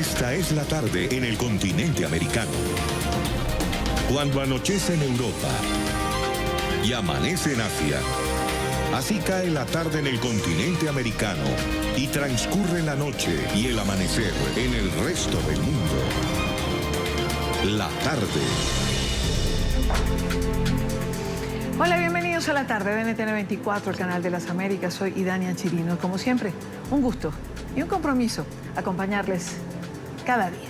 Esta es la tarde en el continente americano. Cuando anochece en Europa y amanece en Asia, así cae la tarde en el continente americano y transcurre la noche y el amanecer en el resto del mundo. La tarde. Hola, bienvenidos a la tarde de NTN 24, el canal de las Américas. Soy Idania Chirino. Como siempre, un gusto y un compromiso acompañarles cada día.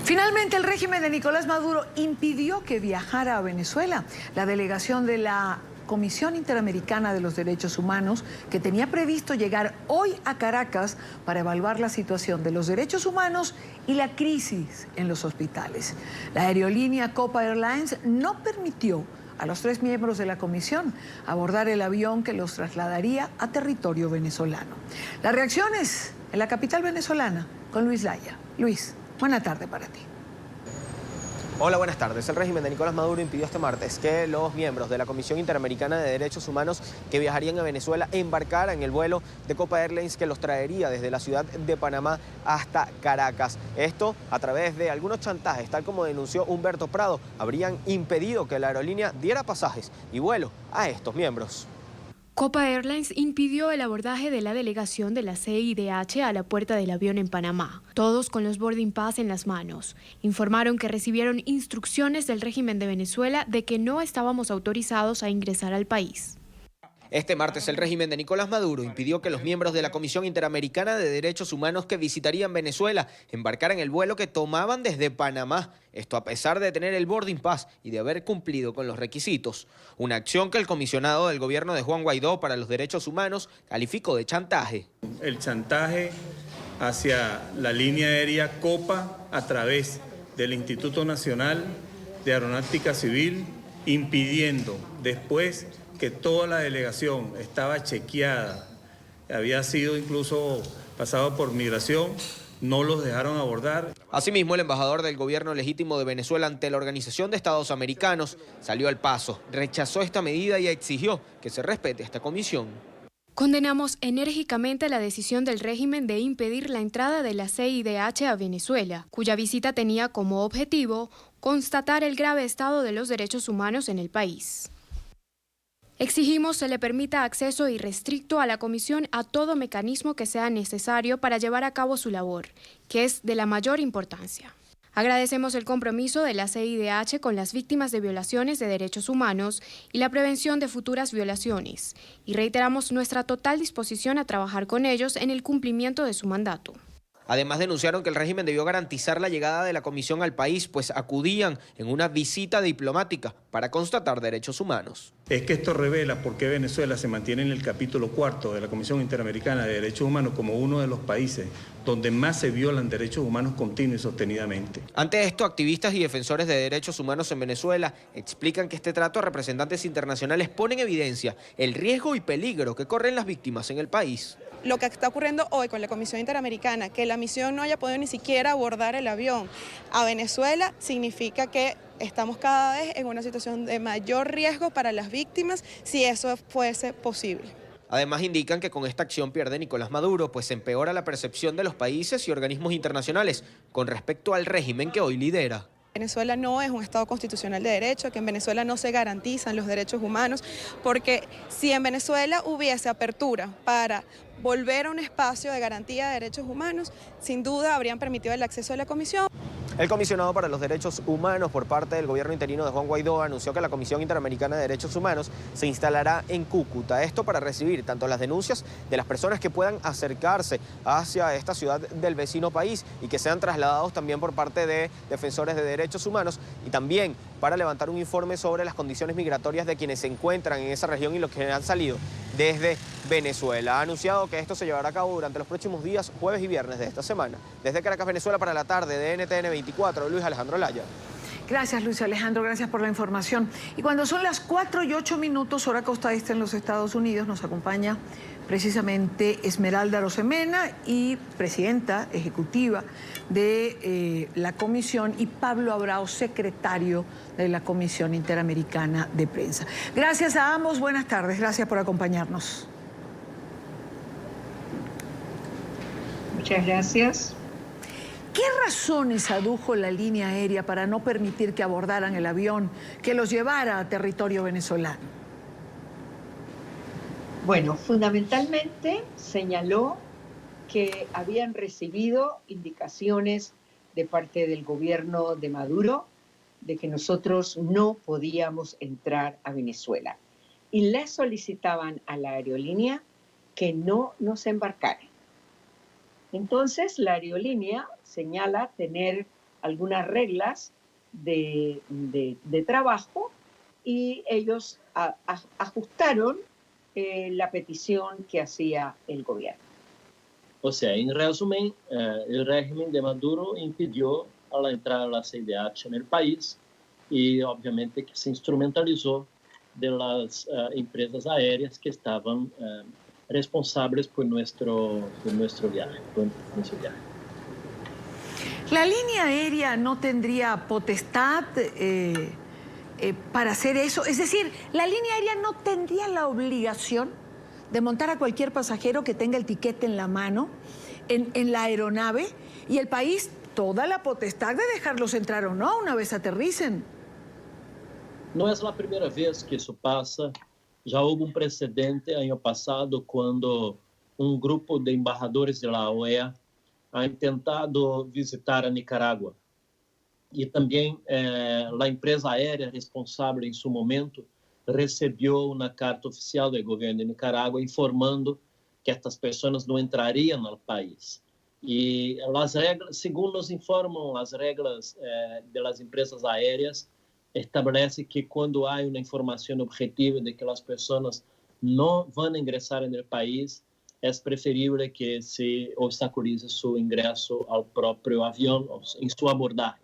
Finalmente, el régimen de Nicolás Maduro impidió que viajara a Venezuela. La delegación de la Comisión Interamericana de los Derechos Humanos, que tenía previsto llegar hoy a Caracas para evaluar la situación de los derechos humanos y la crisis en los hospitales. La aerolínea Copa Airlines no permitió a los 3 miembros de la comisión abordar el avión que los trasladaría a territorio venezolano. Las reacciones en la capital venezolana con Luis Laya. Luis, buena tarde para ti. Hola, buenas tardes. El régimen de Nicolás Maduro impidió este martes que los miembros de la Comisión Interamericana de Derechos Humanos que viajarían a Venezuela embarcaran en el vuelo de Copa Airlines que los traería desde la ciudad de Panamá hasta Caracas. Esto a través de algunos chantajes, tal como denunció Humberto Prado, habrían impedido que la aerolínea diera pasajes y vuelo a estos miembros. Copa Airlines impidió el abordaje de la delegación de la CIDH a la puerta del avión en Panamá, todos con los boarding pass en las manos. Informaron que recibieron instrucciones del régimen de Venezuela de que no estábamos autorizados a ingresar al país. Este martes el régimen de Nicolás Maduro impidió que los miembros de la Comisión Interamericana de Derechos Humanos que visitarían Venezuela embarcaran el vuelo que tomaban desde Panamá. Esto a pesar de tener el boarding pass y de haber cumplido con los requisitos. Una acción que el comisionado del gobierno de Juan Guaidó para los derechos humanos calificó de chantaje. El chantaje hacia la línea aérea Copa a través del Instituto Nacional de Aeronáutica Civil, impidiendo después que toda la delegación estaba chequeada, había sido incluso pasado por migración, no los dejaron abordar. Asimismo, el embajador del gobierno legítimo de Venezuela ante la Organización de Estados Americanos salió al paso, rechazó esta medida y exigió que se respete esta comisión. Condenamos enérgicamente la decisión del régimen de impedir la entrada de la CIDH a Venezuela, cuya visita tenía como objetivo constatar el grave estado de los derechos humanos en el país. Exigimos se le permita acceso irrestricto a la comisión a todo mecanismo que sea necesario para llevar a cabo su labor, que es de la mayor importancia. Agradecemos el compromiso de la CIDH con las víctimas de violaciones de derechos humanos y la prevención de futuras violaciones, y reiteramos nuestra total disposición a trabajar con ellos en el cumplimiento de su mandato. Además, denunciaron que el régimen debió garantizar la llegada de la comisión al país, pues acudían en una visita diplomática para constatar derechos humanos. Es que esto revela por qué Venezuela se mantiene en el capítulo 4 de la Comisión Interamericana de Derechos Humanos como uno de los países donde más se violan derechos humanos continuo y sostenidamente. Ante esto, activistas y defensores de derechos humanos en Venezuela explican que este trato a representantes internacionales pone en evidencia el riesgo y peligro que corren las víctimas en el país. Lo que está ocurriendo hoy con la Comisión Interamericana, que la misión no haya podido ni siquiera abordar el avión a Venezuela, significa que estamos cada vez en una situación de mayor riesgo para las víctimas si eso fuese posible. Además, indican que con esta acción pierde Nicolás Maduro, pues empeora la percepción de los países y organismos internacionales con respecto al régimen que hoy lidera. Venezuela no es un Estado constitucional de derecho, que en Venezuela no se garantizan los derechos humanos, porque si en Venezuela hubiese apertura para volver a un espacio de garantía de derechos humanos, sin duda habrían permitido el acceso a la comisión. El comisionado para los derechos humanos por parte del gobierno interino de Juan Guaidó anunció que la Comisión Interamericana de Derechos Humanos se instalará en Cúcuta. Esto para recibir tanto las denuncias de las personas que puedan acercarse hacia esta ciudad del vecino país y que sean trasladados también por parte de defensores de derechos humanos, y también para levantar un informe sobre las condiciones migratorias de quienes se encuentran en esa región y los que han salido desde Venezuela. Ha anunciado que esto se llevará a cabo durante los próximos días, jueves y viernes de esta semana. Desde Caracas, Venezuela, para la tarde de NTN 24, Luis Alejandro Laya. Gracias, Luis Alejandro, gracias por la información. Y cuando son las 4:08, hora costa este en los Estados Unidos, nos acompaña precisamente Esmeralda Arosemena, y presidenta ejecutiva de la comisión, y Pablo Abrao, secretario de la Comisión Interamericana de Prensa. Gracias a ambos, buenas tardes, gracias por acompañarnos. Muchas gracias. ¿Qué razones adujo la línea aérea para no permitir que abordaran el avión que los llevara a territorio venezolano? Bueno, fundamentalmente señaló que habían recibido indicaciones de parte del gobierno de Maduro de que nosotros no podíamos entrar a Venezuela. Y le solicitaban a la aerolínea que no nos embarcara. Entonces, la aerolínea señala tener algunas reglas de trabajo y ellos ajustaron la petición que hacía el gobierno. O sea, en resumen, el régimen de Maduro impidió la entrada de la CIDH en el país y obviamente que se instrumentalizó de las empresas aéreas que estaban responsables por nuestro viaje. ¿La línea aérea no tendría potestad para hacer eso? Es decir, ¿la línea aérea no tendría la obligación de montar a cualquier pasajero que tenga el tiquete en la mano en la aeronave y el país toda la potestad de dejarlos entrar o no una vez aterricen? No es la primera vez que eso pasa. Ya hubo un precedente año pasado cuando un grupo de embajadores de la OEA ha intentado visitar a Nicaragua. Y también la empresa aérea responsable en su momento recibió una carta oficial del gobierno de Nicaragua informando que estas personas no entrarían al país. Y las reglas, según nos informan, las reglas de las empresas aéreas establece que cuando hay una información objetiva de que las personas no van a ingresar en el país, es preferible que se obstaculice su ingreso al propio avión en su abordaje.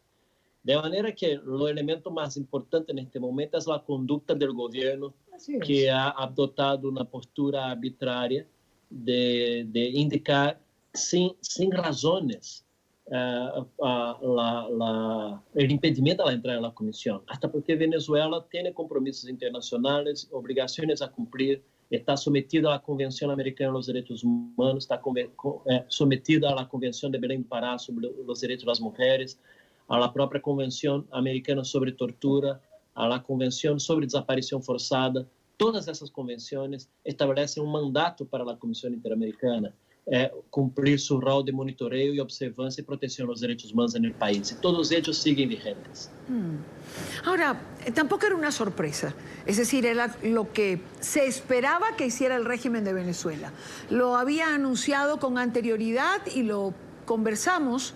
De manera que el elemento más importante en este momento es la conducta del gobierno, que ha adoptado una postura arbitraria de indicar sin razones el impedimento a la entrada en la comisión, hasta porque Venezuela tiene compromisos internacionales, obligaciones a cumplir, está sometida a la Convención Americana de los Derechos Humanos, está sometida a la Convención de Belém do Pará sobre los derechos de las mujeres, a la propia Convención Americana sobre Tortura, a la Convención sobre Desaparición Forzada. Todas essas convenções estabelecem um mandato para a Comissão Interamericana cumprir seu rol de monitoreio e observância e proteção dos direitos humanos no país. E todos eles siguen vigentes. Ahora, tampoco era una sorpresa. Es decir, era lo que se esperaba que hiciera el régimen de Venezuela. Lo había anunciado con anterioridad y lo conversamos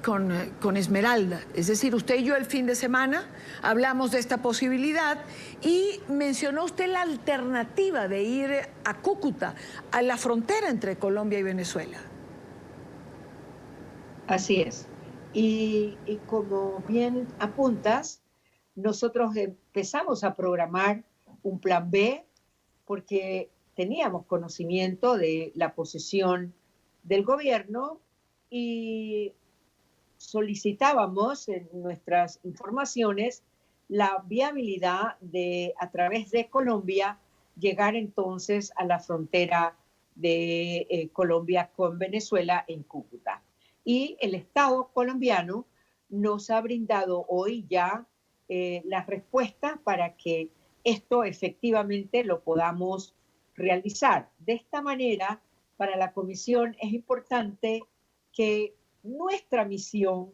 con Esmeralda. Es decir, usted y yo el fin de semana hablamos de esta posibilidad y mencionó usted la alternativa de ir a Cúcuta, a la frontera entre Colombia y Venezuela. Así es. Y como bien apuntas, nosotros empezamos a programar un plan B porque teníamos conocimiento de la posición del gobierno y solicitábamos en nuestras informaciones la viabilidad de, a través de Colombia, llegar entonces a la frontera de Colombia con Venezuela en Cúcuta. Y el Estado colombiano nos ha brindado hoy ya la respuesta para que esto efectivamente lo podamos realizar. De esta manera, para la Comisión es importante que nuestra misión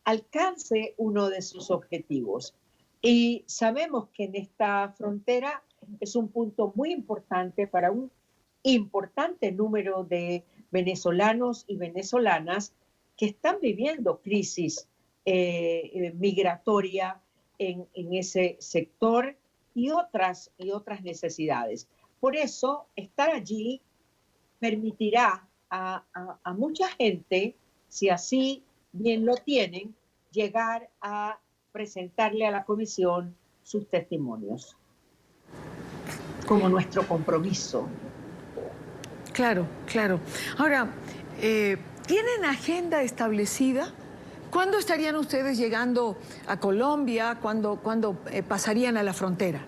alcance uno de sus objetivos. Y sabemos que en esta frontera es un punto muy importante para un importante número de venezolanos y venezolanas que están viviendo crisis migratoria en ese sector y otras necesidades. Por eso, estar allí permitirá a mucha gente, si así bien lo tienen, llegar a presentarle a la comisión sus testimonios como nuestro compromiso. Claro, claro. Ahora, ¿tienen agenda establecida? ¿Cuándo estarían ustedes llegando a Colombia? ¿Cuándo pasarían a la frontera?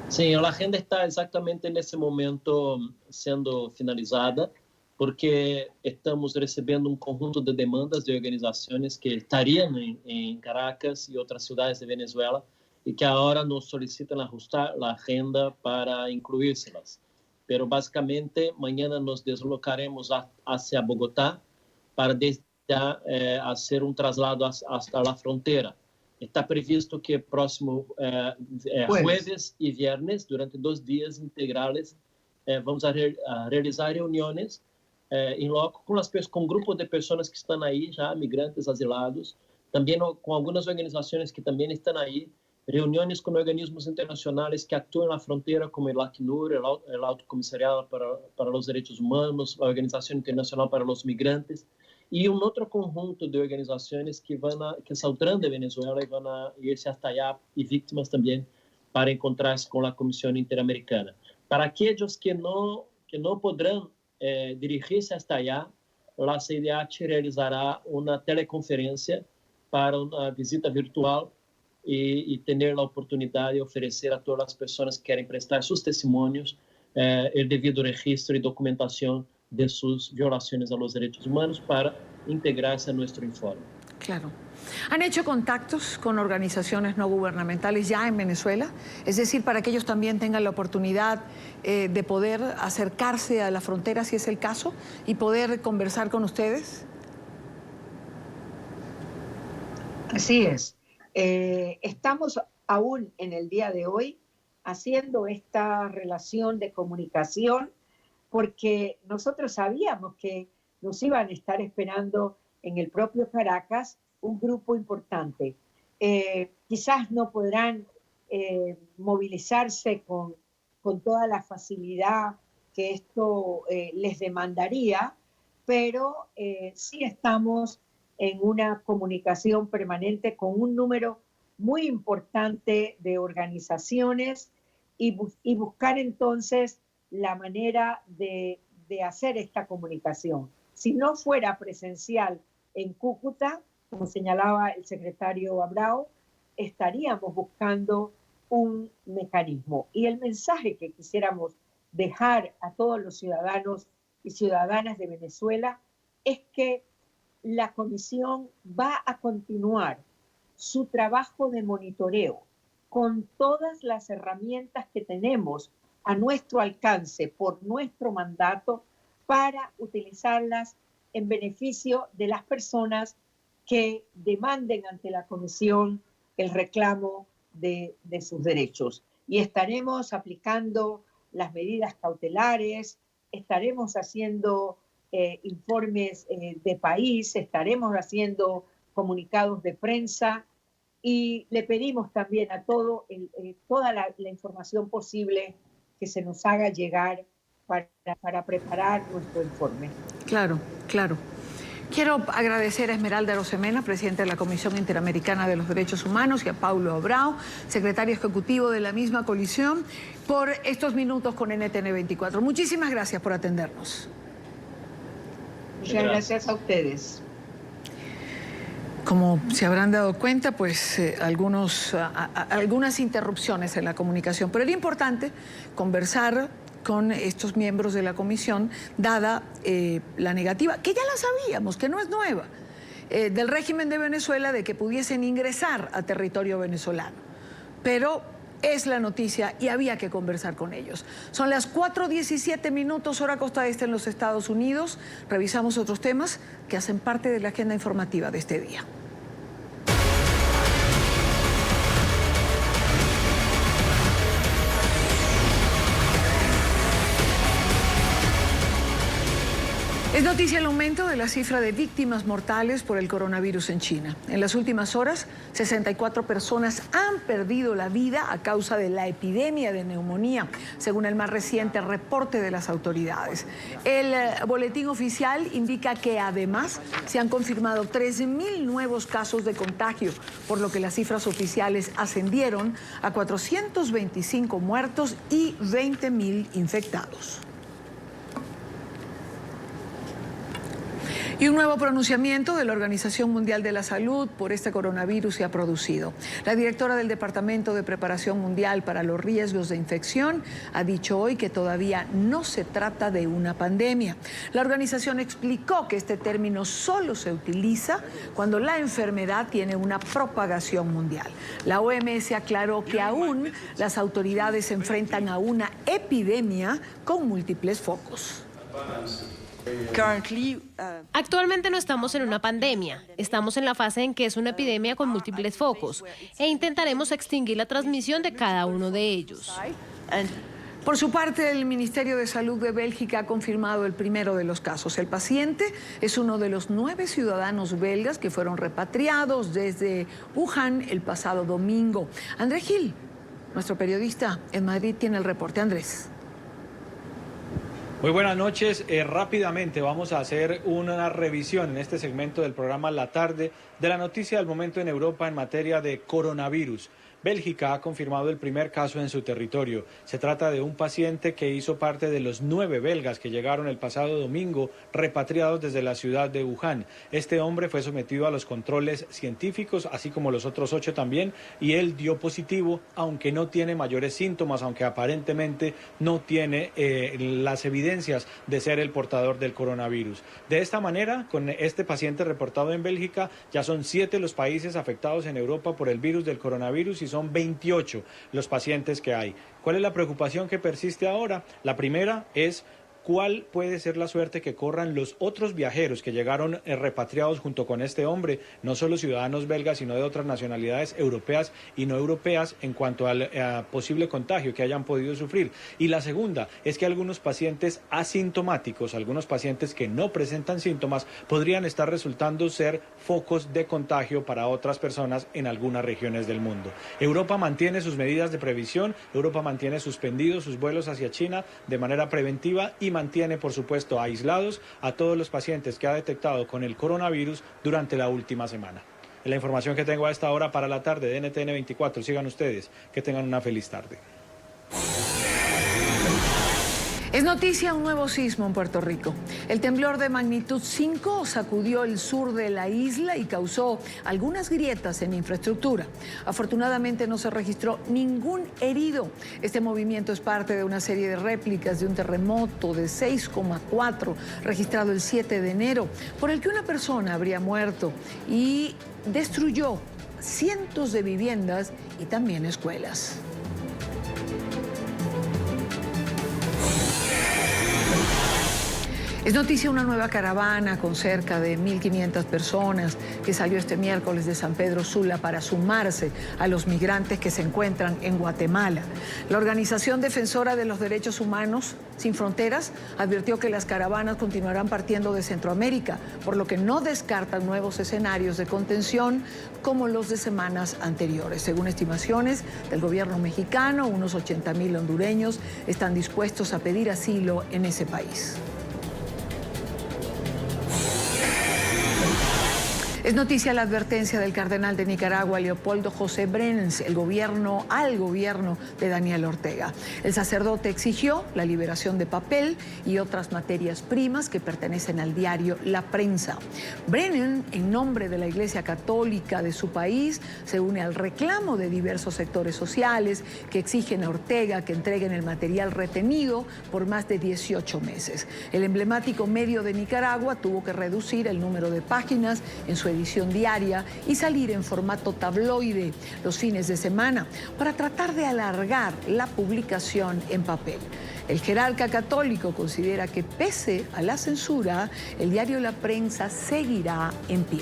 Sí, la agenda está exactamente en ese momento siendo finalizada. porque estamos recebendo um conjunto de demandas de organizações que estariam em Caracas e outras cidades de Venezuela e que agora nos solicitam ajustar a agenda para incluírselas. Pero basicamente, mañana nos deslocaremos hacia Bogotá para desde ya hacer um traslado hasta a fronteira. Está previsto que próximo jueves e viernes, durante 2 dias integrais, vamos a realizar reuniões em loco com grupos de pessoas que estão aí já, migrantes, asilados, também com algumas organizações que também estão aí, reuniões com organismos internacionais que atuam na fronteira, como o Acnur, o Alto Comissariado para os Direitos Humanos, a Organização Internacional para os Migrantes, e um outro conjunto de organizações que saldrão de Venezuela e vão ir-se até allá, e vítimas também, para encontrar-se com a Comissão Interamericana. Para aqueles que não poderão dirigir-se até allá, a CIDH realizará uma teleconferência para uma visita virtual e ter a oportunidade de oferecer a todas as pessoas que querem prestar seus testemunhos o devido registro e documentação de suas violações a los derechos humanos para integrarse a nuestro informe. Claro. ¿Han hecho contactos con organizaciones no gubernamentales ya en Venezuela? Es decir, para que ellos también tengan la oportunidad de poder acercarse a la frontera, si es el caso, y poder conversar con ustedes. Así es. Estamos aún en el día de hoy haciendo esta relación de comunicación porque nosotros sabíamos que nos iban a estar esperando en el propio Caracas un grupo importante. Quizás no podrán movilizarse con toda la facilidad que esto les demandaría, pero sí estamos en una comunicación permanente con un número muy importante de organizaciones y buscar entonces la manera de hacer esta comunicación. Si no fuera presencial en Cúcuta, como señalaba el secretario Abrao, estaríamos buscando un mecanismo. Y el mensaje que quisiéramos dejar a todos los ciudadanos y ciudadanas de Venezuela es que la Comisión va a continuar su trabajo de monitoreo con todas las herramientas que tenemos a nuestro alcance por nuestro mandato para utilizarlas en beneficio de las personas que demanden ante la Comisión el reclamo de sus derechos. Y estaremos aplicando las medidas cautelares, estaremos haciendo informes de país, estaremos haciendo comunicados de prensa y le pedimos también a toda la información posible que se nos haga llegar para preparar nuestro informe. Claro, claro. Quiero agradecer a Esmeralda Arosemena, presidenta de la Comisión Interamericana de los Derechos Humanos, y a Paulo Abrao, secretario ejecutivo de la misma coalición, por estos minutos con NTN 24. Muchísimas gracias por atendernos. Muchas gracias a ustedes. Como se habrán dado cuenta, pues algunas interrupciones en la comunicación, pero era importante conversar con estos miembros de la comisión, dada la negativa, que ya la sabíamos, que no es nueva, del régimen de Venezuela de que pudiesen ingresar a territorio venezolano. Pero es la noticia y había que conversar con ellos. Son las 4:17 minutos, hora costa este en los Estados Unidos. Revisamos otros temas que hacen parte de la agenda informativa de este día. Es noticia el aumento de la cifra de víctimas mortales por el coronavirus en China. En las últimas horas, 64 personas han perdido la vida a causa de la epidemia de neumonía, según el más reciente reporte de las autoridades. El boletín oficial indica que además se han confirmado 13.000 nuevos casos de contagio, por lo que las cifras oficiales ascendieron a 425 muertos y 20.000 infectados. Y un nuevo pronunciamiento de la Organización Mundial de la Salud por este coronavirus se ha producido. La directora del Departamento de Preparación Mundial para los Riesgos de Infección ha dicho hoy que todavía no se trata de una pandemia. La organización explicó que este término solo se utiliza cuando la enfermedad tiene una propagación mundial. La OMS aclaró que aún las autoridades se enfrentan a una epidemia con múltiples focos. Actualmente no estamos en una pandemia, estamos en la fase en que es una epidemia con múltiples focos e intentaremos extinguir la transmisión de cada uno de ellos. Por su parte, el Ministerio de Salud de Bélgica ha confirmado el primero de los casos. El paciente es uno de los 9 ciudadanos belgas que fueron repatriados desde Wuhan el pasado domingo. Andrés Gil, nuestro periodista en Madrid, tiene el reporte. Andrés. Muy buenas noches. Rápidamente vamos a hacer una revisión en este segmento del programa La Tarde de la noticia del momento en Europa en materia de coronavirus. Bélgica ha confirmado el primer caso en su territorio. Se trata de un paciente que hizo parte de los 9 belgas que llegaron el pasado domingo repatriados desde la ciudad de Wuhan. Este hombre fue sometido a los controles científicos, así como los otros 8 también, y él dio positivo, aunque no tiene mayores síntomas, aunque aparentemente no tiene las evidencias de ser el portador del coronavirus. De esta manera, con este paciente reportado en Bélgica, ya son 7 los países afectados en Europa por el virus del coronavirus y son 28 los pacientes que hay. ¿Cuál es la preocupación que persiste ahora? La primera es ¿cuál puede ser la suerte que corran los otros viajeros que llegaron repatriados junto con este hombre, no solo ciudadanos belgas, sino de otras nacionalidades europeas y no europeas, en cuanto al posible contagio que hayan podido sufrir? Y la segunda es que algunos pacientes asintomáticos, algunos pacientes que no presentan síntomas, podrían estar resultando ser focos de contagio para otras personas en algunas regiones del mundo. Europa mantiene sus medidas de previsión, Europa mantiene suspendidos sus vuelos hacia China de manera preventiva y mantiene, por supuesto, aislados a todos los pacientes que ha detectado con el coronavirus durante la última semana. Es la información que tengo a esta hora para la tarde de NTN 24. Sigan ustedes, que tengan una feliz tarde. Es noticia un nuevo sismo en Puerto Rico. El temblor de magnitud 5 sacudió el sur de la isla y causó algunas grietas en infraestructura. Afortunadamente no se registró ningún herido. Este movimiento es parte de una serie de réplicas de un terremoto de 6,4 registrado el 7 de enero, por el que una persona habría muerto y destruyó cientos de viviendas y también escuelas. Es noticia una nueva caravana con cerca de 1.500 personas que salió este miércoles de San Pedro Sula para sumarse a los migrantes que se encuentran en Guatemala. La Organización Defensora de los Derechos Humanos Sin Fronteras advirtió que las caravanas continuarán partiendo de Centroamérica, por lo que no descartan nuevos escenarios de contención como los de semanas anteriores. Según estimaciones del gobierno mexicano, unos 80.000 hondureños están dispuestos a pedir asilo en ese país. Es noticia la advertencia del cardenal de Nicaragua, Leopoldo José Brenes, al gobierno de Daniel Ortega. El sacerdote exigió la liberación de papel y otras materias primas que pertenecen al diario La Prensa. Brenes, en nombre de la Iglesia Católica de su país, se une al reclamo de diversos sectores sociales que exigen a Ortega que entreguen el material retenido por más de 18 meses. El emblemático medio de Nicaragua tuvo que reducir el número de páginas en su edición diaria y salir en formato tabloide los fines de semana para tratar de alargar la publicación en papel. El jerarca católico considera que pese a la censura, el diario La Prensa seguirá en pie.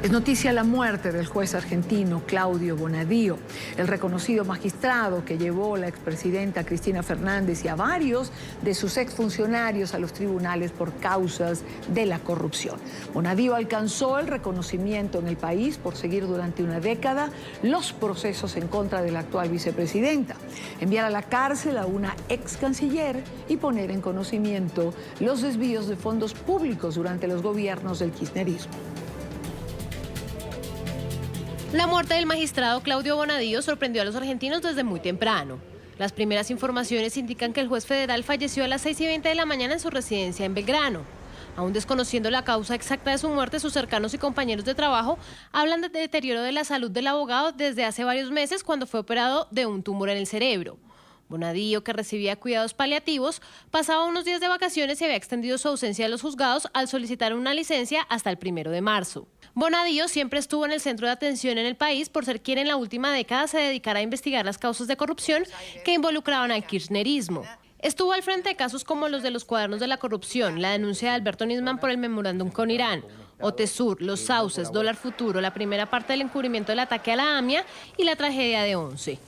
Es noticia la muerte del juez argentino Claudio Bonadío, el reconocido magistrado que llevó a la expresidenta Cristina Fernández y a varios de sus exfuncionarios a los tribunales por causas de la corrupción. Bonadío alcanzó el reconocimiento en el país por seguir durante una década los procesos en contra de la actual vicepresidenta, enviar a la cárcel a una ex canciller y poner en conocimiento los desvíos de fondos públicos durante los gobiernos del kirchnerismo. La muerte del magistrado Claudio Bonadío sorprendió a los argentinos desde muy temprano. Las primeras informaciones indican que el juez federal falleció a las 6:20 de la mañana en su residencia en Belgrano. Aún desconociendo la causa exacta de su muerte, sus cercanos y compañeros de trabajo hablan de deterioro de la salud del abogado desde hace varios meses, cuando fue operado de un tumor en el cerebro. Bonadío, que recibía cuidados paliativos, pasaba unos días de vacaciones y había extendido su ausencia de los juzgados al solicitar una licencia hasta el 1 de marzo. Bonadío siempre estuvo en el centro de atención en el país por ser quien en la última década se dedicara a investigar las causas de corrupción que involucraban al kirchnerismo. Estuvo al frente de casos como los de los cuadernos de la corrupción, la denuncia de Alberto Nisman por el memorándum con Irán, Otesur, los sauces, dólar futuro, la primera parte del encubrimiento del ataque a la AMIA y la tragedia de Once.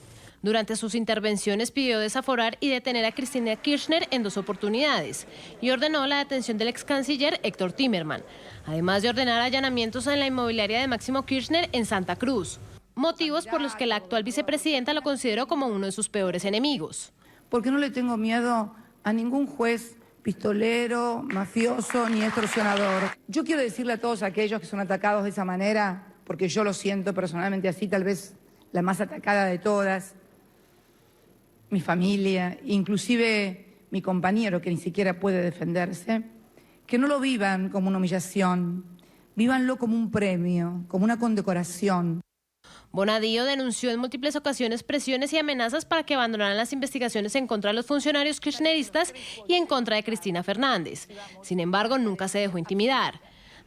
Durante sus intervenciones pidió desaforar y detener a Cristina Kirchner en 2 oportunidades y ordenó la detención del ex canciller Héctor Timerman, además de ordenar allanamientos en la inmobiliaria de Máximo Kirchner en Santa Cruz, motivos por los que la actual vicepresidenta lo consideró como uno de sus peores enemigos. Porque no le tengo miedo a ningún juez pistolero, mafioso ni extorsionador. Yo quiero decirle a todos aquellos que son atacados de esa manera, porque yo lo siento personalmente así, tal vez la más atacada de todas, mi familia, inclusive mi compañero que ni siquiera puede defenderse, que no lo vivan como una humillación, vívanlo como un premio, como una condecoración. Bonadío denunció en múltiples ocasiones presiones y amenazas para que abandonaran las investigaciones en contra de los funcionarios kirchneristas y en contra de Cristina Fernández. Sin embargo, nunca se dejó intimidar.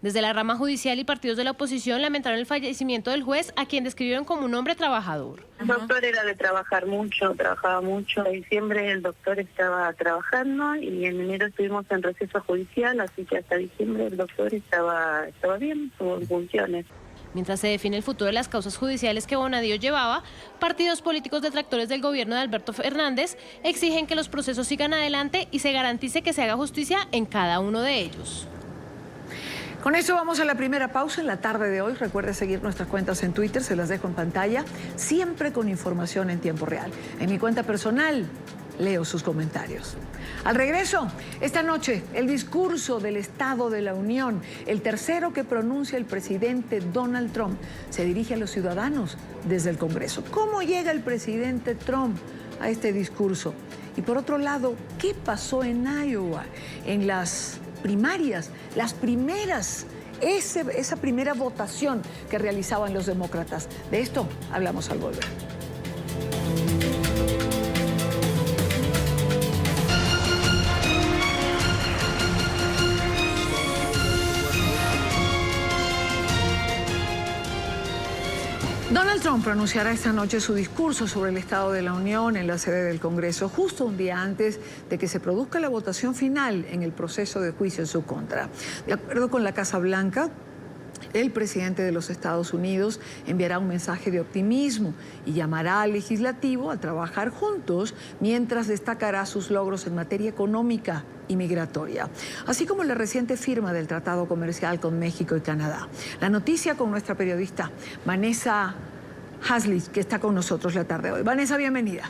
Desde la rama judicial y partidos de la oposición lamentaron el fallecimiento del juez, a quien describieron como un hombre trabajador. El doctor era de trabajar mucho, trabajaba mucho. En diciembre el doctor estaba trabajando y en enero estuvimos en receso judicial, así que hasta diciembre el doctor estaba bien, estuvo en funciones. Mientras se define el futuro de las causas judiciales que Bonadío llevaba, partidos políticos detractores del gobierno de Alberto Fernández exigen que los procesos sigan adelante y se garantice que se haga justicia en cada uno de ellos. Con eso vamos a la primera pausa en la tarde de hoy. Recuerde seguir nuestras cuentas en Twitter, se las dejo en pantalla, siempre con información en tiempo real. En mi cuenta personal leo sus comentarios. Al regreso, esta noche, el discurso del Estado de la Unión, el tercero que pronuncia el presidente Donald Trump, se dirige a los ciudadanos desde el Congreso. ¿Cómo llega el presidente Trump a este discurso? Y por otro lado, ¿qué pasó en Iowa, en las primarias, las primeras, esa primera votación que realizaban los demócratas? De esto hablamos al volver. Donald Trump pronunciará esta noche su discurso sobre el Estado de la Unión en la sede del Congreso, justo un día antes de que se produzca la votación final en el proceso de juicio en su contra. De acuerdo con la Casa Blanca, el presidente de los Estados Unidos enviará un mensaje de optimismo y llamará al legislativo a trabajar juntos, mientras destacará sus logros en materia económica y migratoria, así como la reciente firma del Tratado Comercial con México y Canadá. La noticia con nuestra periodista Vanessa Hasley, que está con nosotros la tarde de hoy. Vanessa, bienvenida.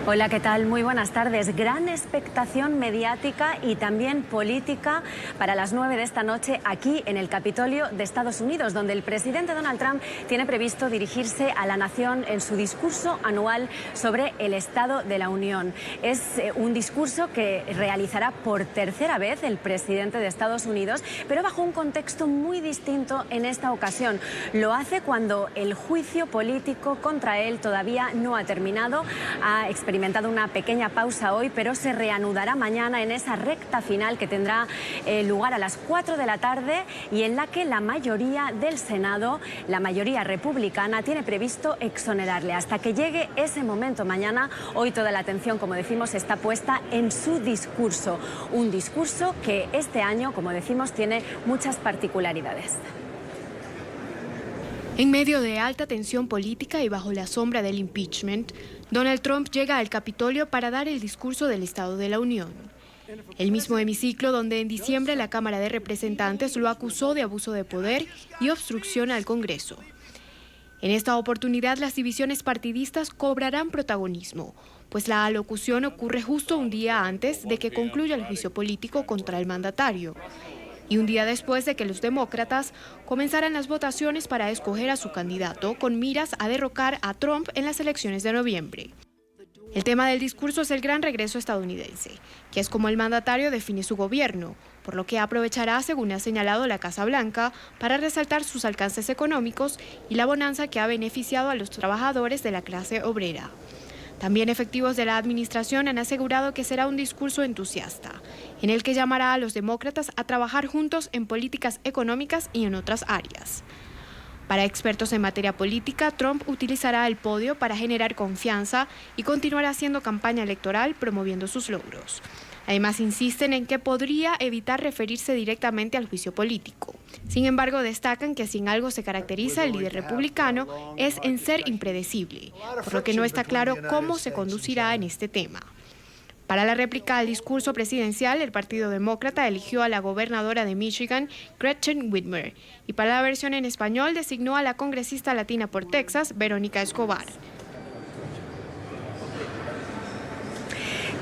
Hola, ¿qué tal? Muy buenas tardes. Gran expectación mediática y también política para las 9 de esta noche aquí en el Capitolio de Estados Unidos, donde el presidente Donald Trump tiene previsto dirigirse a la nación en su discurso anual sobre el Estado de la Unión. Es un discurso que realizará por tercera vez el presidente de Estados Unidos, pero bajo un contexto muy distinto en esta ocasión. Lo hace cuando el juicio político contra él todavía no ha terminado. Ha experimentado una pequeña pausa hoy, pero se reanudará mañana en esa recta final que tendrá lugar a las 4 de la tarde y en la que la mayoría del Senado, la mayoría republicana, tiene previsto exonerarle. Hasta que llegue ese momento mañana, hoy toda la atención, como decimos, está puesta en su discurso. Un discurso que este año, como decimos, tiene muchas particularidades. En medio de alta tensión política y bajo la sombra del impeachment, Donald Trump llega al Capitolio para dar el discurso del Estado de la Unión. El mismo hemiciclo donde en diciembre la Cámara de Representantes lo acusó de abuso de poder y obstrucción al Congreso. En esta oportunidad, las divisiones partidistas cobrarán protagonismo, pues la alocución ocurre justo un día antes de que concluya el juicio político contra el mandatario. y un día después de que los demócratas comenzaran las votaciones para escoger a su candidato con miras a derrocar a Trump en las elecciones de noviembre. El tema del discurso es el gran regreso estadounidense, que es como el mandatario define su gobierno, por lo que aprovechará, según ha señalado la Casa Blanca, para resaltar sus alcances económicos y la bonanza que ha beneficiado a los trabajadores de la clase obrera. También efectivos de la administración han asegurado que será un discurso entusiasta, en el que llamará a los demócratas a trabajar juntos en políticas económicas y en otras áreas. Para expertos en materia política, Trump utilizará el podio para generar confianza y continuará haciendo campaña electoral promoviendo sus logros. Además, insisten en que podría evitar referirse directamente al juicio político. Sin embargo, destacan que si en algo se caracteriza el líder republicano es en ser impredecible, por lo que no está claro cómo se conducirá en este tema. Para la réplica al discurso presidencial, el Partido Demócrata eligió a la gobernadora de Michigan, Gretchen Whitmer, y para la versión en español designó a la congresista latina por Texas, Verónica Escobar.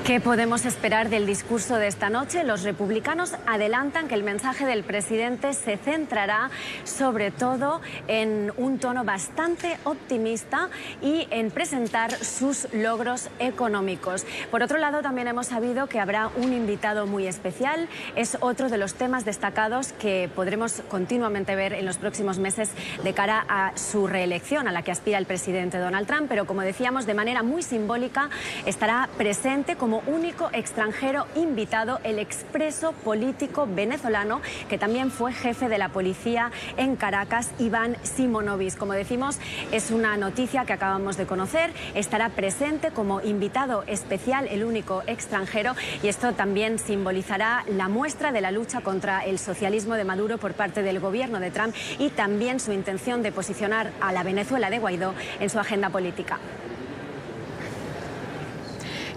¿Qué podemos esperar del discurso de esta noche? Los republicanos adelantan que el mensaje del presidente se centrará sobre todo en un tono bastante optimista y en presentar sus logros económicos. Por otro lado, también hemos sabido que habrá un invitado muy especial. Es otro de los temas destacados que podremos continuamente ver en los próximos meses de cara a su reelección, a la que aspira el presidente Donald Trump. Pero, como decíamos, de manera muy simbólica estará presente como único extranjero invitado el expreso político venezolano que también fue jefe de la policía en Caracas, Iván Simonovic. Como decimos, es una noticia que acabamos de conocer. Estará presente como invitado especial el único extranjero, y esto también simbolizará la muestra de la lucha contra el socialismo de Maduro por parte del gobierno de Trump y también su intención de posicionar a la Venezuela de Guaidó en su agenda política.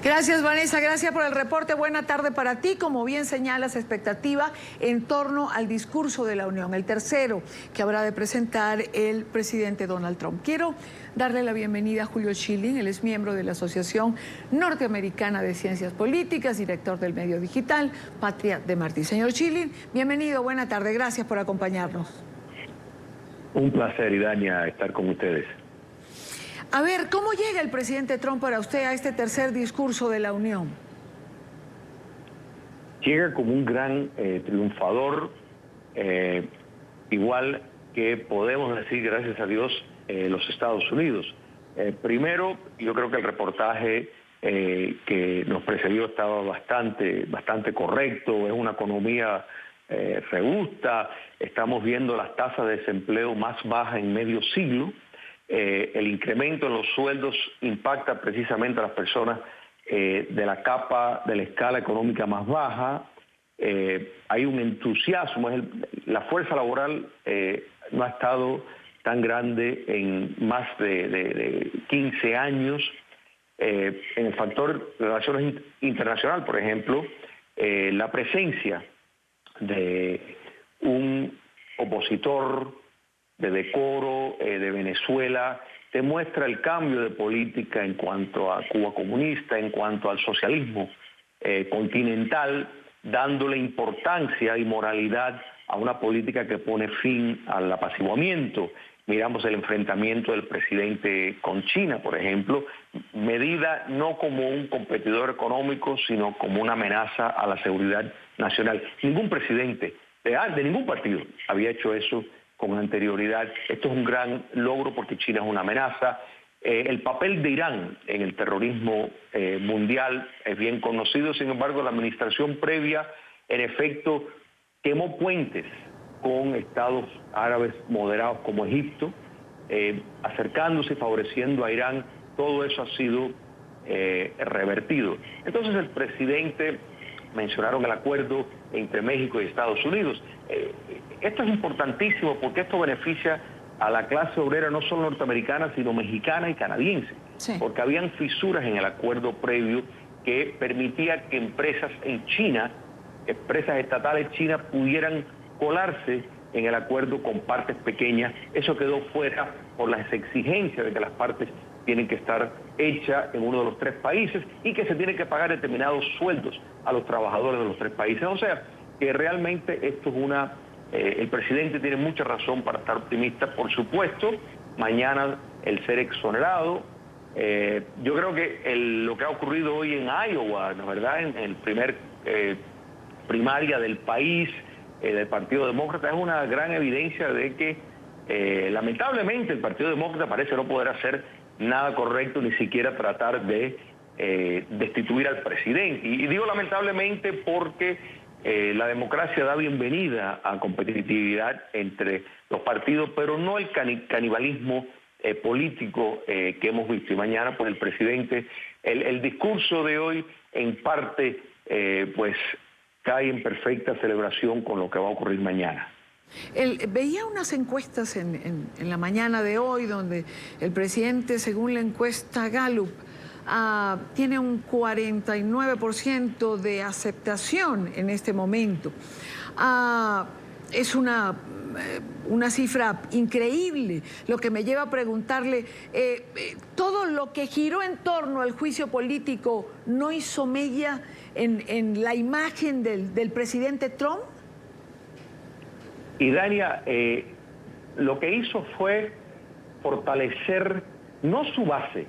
Gracias, Vanessa, gracias por el reporte. Buena tarde para ti. Como bien señalas, expectativa en torno al discurso de la Unión, el tercero que habrá de presentar el presidente Donald Trump. Quiero darle la bienvenida a Julio Schilling. Él es miembro de la Asociación Norteamericana de Ciencias Políticas, director del medio digital Patria de Martí. Señor Schilling, bienvenido, buena tarde, gracias por acompañarnos. Un placer, Idania, estar con ustedes. A ver, ¿cómo llega el presidente Trump para usted a este tercer discurso de la Unión? Llega como un gran triunfador, igual que podemos decir, gracias a Dios, los Estados Unidos. Primero, yo creo que el reportaje que nos precedió estaba bastante correcto. Es una economía robusta. Estamos viendo las tasas de desempleo más bajas en medio siglo. El incremento en los sueldos impacta precisamente a las personas de la capa de la escala económica más baja. Hay un entusiasmo. La fuerza laboral no ha estado tan grande en más de 15 años. En el factor de relaciones internacional, por ejemplo, la presencia de un opositor de decoro de Venezuela demuestra el cambio de política en cuanto a Cuba comunista, en cuanto al socialismo continental, dándole importancia y moralidad a una política que pone fin al apaciguamiento. Miramos el enfrentamiento del presidente con China, por ejemplo, medida no como un competidor económico, sino como una amenaza a la seguridad nacional. Ningún presidente de ningún partido había hecho eso con anterioridad. Esto es un gran logro porque China es una amenaza. El papel de Irán en el terrorismo mundial es bien conocido. Sin embargo, la administración previa, en efecto, quemó puentes con estados árabes moderados como Egipto, acercándose y favoreciendo a Irán. Todo eso ha sido revertido. Entonces el presidente mencionaron el acuerdo entre México y Estados Unidos. Esto es importantísimo porque esto beneficia a la clase obrera no solo norteamericana, sino mexicana y canadiense, sí, porque habían fisuras en el acuerdo previo que permitía que empresas en China, empresas estatales chinas, pudieran colarse en el acuerdo con partes pequeñas. Eso quedó fuera por las exigencias de que las partes tienen que estar hechas en uno de los tres países y que se tienen que pagar determinados sueldos a los trabajadores de los tres países. O sea, que realmente esto es el presidente tiene mucha razón para estar optimista. Por supuesto, mañana el ser exonerado. Yo creo que lo que ha ocurrido hoy en Iowa, ¿no es verdad?, en el primer primaria del país, del Partido Demócrata, es una gran evidencia de que lamentablemente el Partido Demócrata parece no poder hacer nada correcto, ni siquiera tratar de destituir al presidente. Y digo lamentablemente porque la democracia da bienvenida a competitividad entre los partidos, pero no el canibalismo político que hemos visto. Y mañana, pues el presidente, el discurso de hoy en parte pues cae en perfecta celebración con lo que va a ocurrir mañana. Veía unas encuestas en la mañana de hoy donde el presidente, según la encuesta Gallup, tiene un 49% de aceptación en este momento. Es una cifra increíble, lo que me lleva a preguntarle, ¿todo lo que giró en torno al juicio político no hizo mella en la imagen del presidente Trump? Y Dania, lo que hizo fue fortalecer no su base,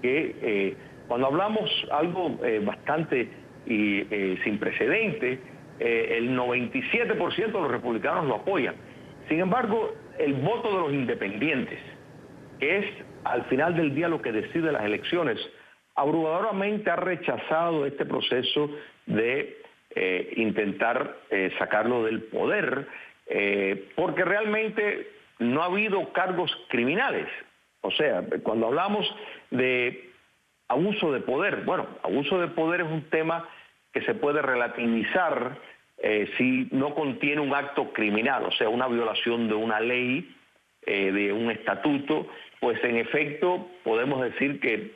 que cuando hablamos algo bastante sin precedente, el 97% de los republicanos lo apoyan. Sin embargo, el voto de los independientes, que es al final del día lo que decide las elecciones, abrumadoramente ha rechazado este proceso de intentar sacarlo del poder, porque realmente no ha habido cargos criminales. O sea, cuando hablamos de abuso de poder, bueno, abuso de poder es un tema que se puede relativizar si no contiene un acto criminal, o sea, una violación de una ley, de un estatuto, pues en efecto podemos decir que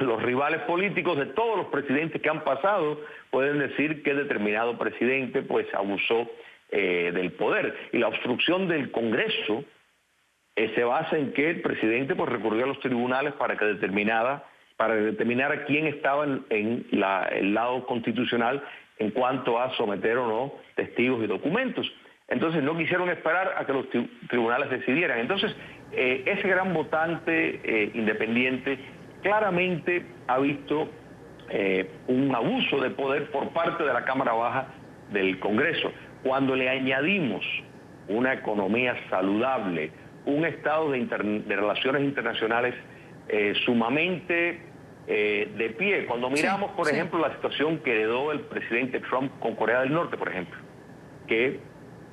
los rivales políticos de todos los presidentes que han pasado pueden decir que determinado presidente pues abusó del poder. Y la obstrucción del Congreso se basa en que el presidente pues recurrió a los tribunales para determinar quién estaba en el lado constitucional en cuanto a someter o no testigos y documentos. Entonces no quisieron esperar a que los tribunales decidieran. Entonces ese gran votante independiente claramente ha visto un abuso de poder por parte de la Cámara Baja del Congreso. Cuando le añadimos una economía saludable, un estado de relaciones internacionales sumamente de pie. Cuando miramos, por ejemplo, la situación que heredó el presidente Trump con Corea del Norte, por ejemplo, que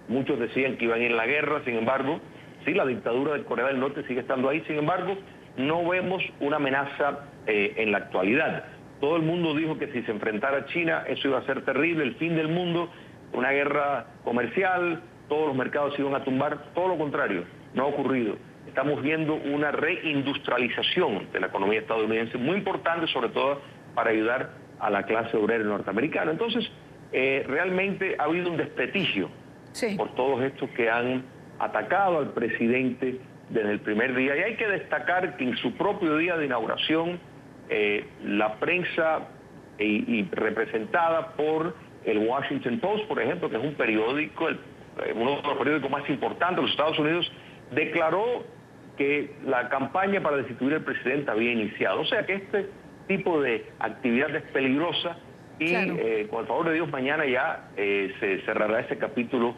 muchos decían que iban a ir a la guerra, sin embargo, sí, la dictadura de Corea del Norte sigue estando ahí, sin embargo, no vemos una amenaza en la actualidad. Todo el mundo dijo que si se enfrentara a China, eso iba a ser terrible, el fin del mundo, una guerra comercial, todos los mercados se iban a tumbar. Todo lo contrario, no ha ocurrido. Estamos viendo una reindustrialización de la economía estadounidense, muy importante, sobre todo para ayudar a la clase obrera norteamericana. Entonces, realmente ha habido un desprestigio por todos estos que han atacado al presidente desde el primer día. Y hay que destacar que en su propio día de inauguración, la prensa y representada por el Washington Post, por ejemplo, que es un periódico, uno de los periódicos más importantes de los Estados Unidos, declaró que la campaña para destituir al presidente había iniciado. O sea que este tipo de actividad es peligrosa y con el favor de Dios mañana ya se cerrará ese capítulo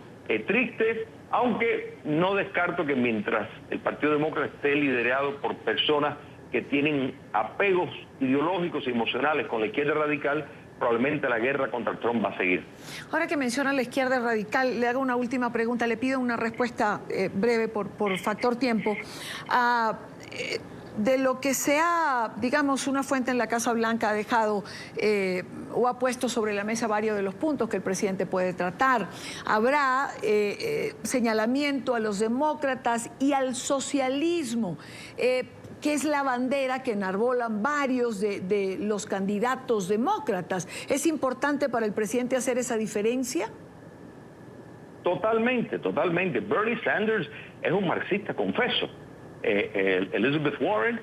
triste, aunque no descarto que mientras el Partido Demócrata esté liderado por personas que tienen apegos ideológicos y emocionales con la izquierda radical, probablemente la guerra contra Trump va a seguir. Ahora que menciona la izquierda radical, le hago una última pregunta, le pido una respuesta breve por factor tiempo. De lo que sea, digamos, una fuente en la Casa Blanca ha dejado o ha puesto sobre la mesa varios de los puntos que el presidente puede tratar. Habrá señalamiento a los demócratas y al socialismo, que es la bandera que enarbolan varios de los candidatos demócratas. ¿Es importante para el presidente hacer esa diferencia? Totalmente, totalmente. Bernie Sanders es un marxista, confeso. Elizabeth Warren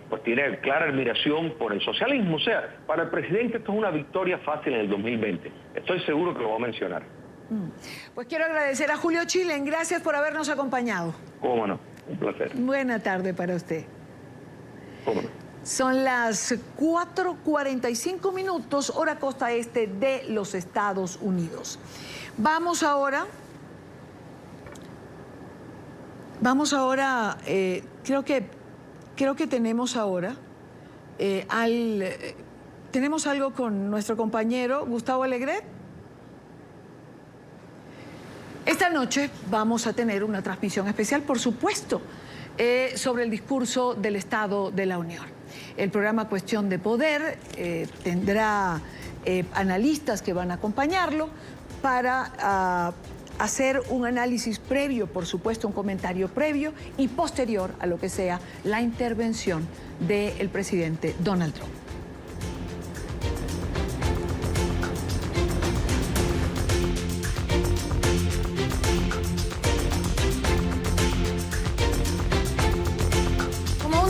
pues tiene clara admiración por el socialismo. O sea, para el presidente esto es una victoria fácil en el 2020. Estoy seguro que lo va a mencionar. Pues quiero agradecer a Julio Chilen. Gracias por habernos acompañado. Cómo no, un placer. Buena tarde para usted. Cómo no. Son las 4:45, hora costa este de los Estados Unidos. Vamos ahora, creo que tenemos ahora, tenemos algo con nuestro compañero Gustavo Alegret. Esta noche vamos a tener una transmisión especial, por supuesto, sobre el discurso del Estado de la Unión. El programa Cuestión de Poder tendrá analistas que van a acompañarlo para hacer un análisis previo, por supuesto, un comentario previo y posterior a lo que sea la intervención del presidente Donald Trump.